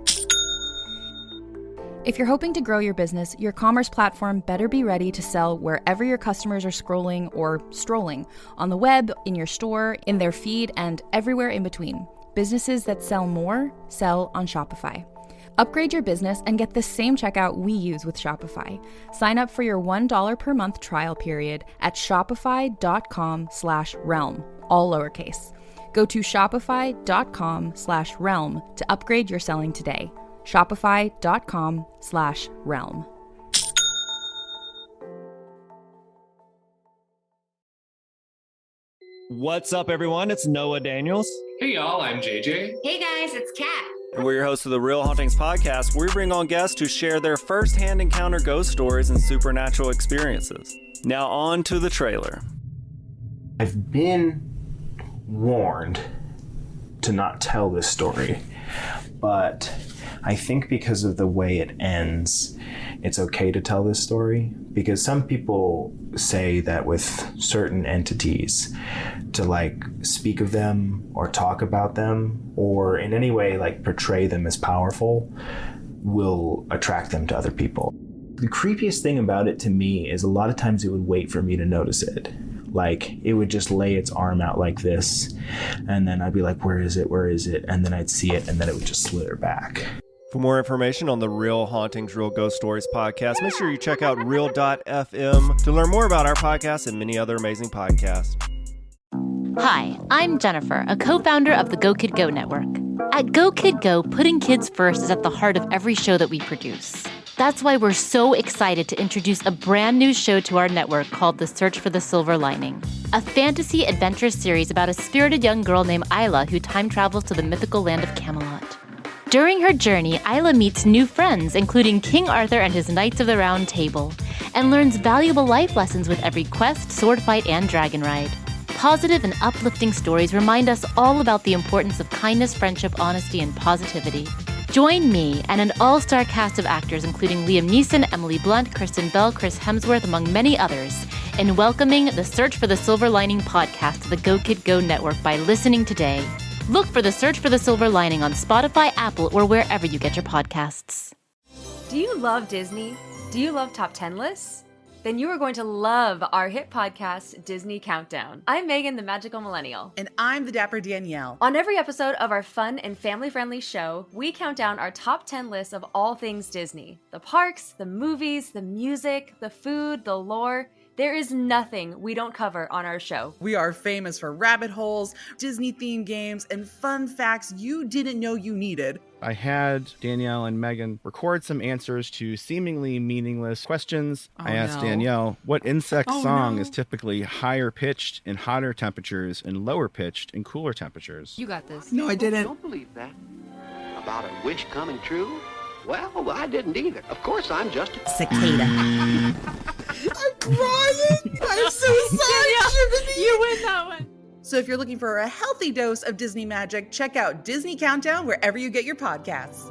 If you're hoping to grow your business, your commerce platform better be ready to sell wherever your customers are scrolling or strolling, on the web, in your store, in their feed, and everywhere in between. Businesses that sell more sell on Shopify. Upgrade your business and get the same checkout we use with Shopify. Sign up for your $1 per month trial period at shopify.com/realm, all lowercase. Go to shopify.com/realm to upgrade your selling today. Shopify.com/realm. What's up, everyone? It's Noah Daniels. Hey, y'all. I'm JJ. Hey, guys. It's Kat. And we're your hosts of the Real Hauntings podcast, where we bring on guests who share their first-hand encounter ghost stories and supernatural experiences. Now on to the trailer. I've been warned to not tell this story, but I think because of the way it ends, it's okay to tell this story, because some people say that with certain entities, to like speak of them or talk about them or in any way like portray them as powerful will attract them to other people. The creepiest thing about it to me is a lot of times it would wait for me to notice it. Like it would just lay its arm out like this, and then I'd be like, where is it? Where is it? And then I'd see it, and then it would just slither back. For more information on the Real Hauntings, Real Ghost Stories podcast, make sure you check out real.fm to learn more about our podcast and many other amazing podcasts. Hi, I'm Jennifer, a co-founder of the Go Kid Go network. At Go Kid Go, putting kids first is at the heart of every show that we produce. That's why we're so excited to introduce a brand new show to our network called The Search for the Silver Lining, a fantasy adventure series about a spirited young girl named Isla who time travels to the mythical land of Camelot. During her journey, Isla meets new friends, including King Arthur and his Knights of the Round Table, and learns valuable life lessons with every quest, sword fight, and dragon ride. Positive and uplifting stories remind us all about the importance of kindness, friendship, honesty, and positivity. Join me and an all-star cast of actors including Liam Neeson, Emily Blunt, Kristen Bell, Chris Hemsworth, among many others, in welcoming the Search for the Silver Lining podcast to the Go Kid Go network by listening today. Look for the Search for the Silver Lining on Spotify, Apple, or wherever you get your podcasts. Do you love Disney? Do you love top 10 lists? Then you are going to love our hit podcast, Disney Countdown. I'm Megan, the Magical Millennial. And I'm the Dapper Danielle. On every episode of our fun and family-friendly show, we count down our top 10 lists of all things Disney. The parks, the movies, the music, the food, the lore. There is nothing we don't cover on our show. We are famous for rabbit holes, Disney-themed games, and fun facts you didn't know you needed. I had Danielle and Megan record some answers to seemingly meaningless questions. I asked Danielle what insect song is typically higher pitched in hotter temperatures and lower pitched in cooler temperatures. You got this. No, I didn't. Don't believe that. About a wish coming true? Well, I didn't either. Of course, I'm just a cicada. I'm crying. I'm so sorry, Jiminy. You win that one. So if you're looking for a healthy dose of Disney magic, check out Disney Countdown wherever you get your podcasts.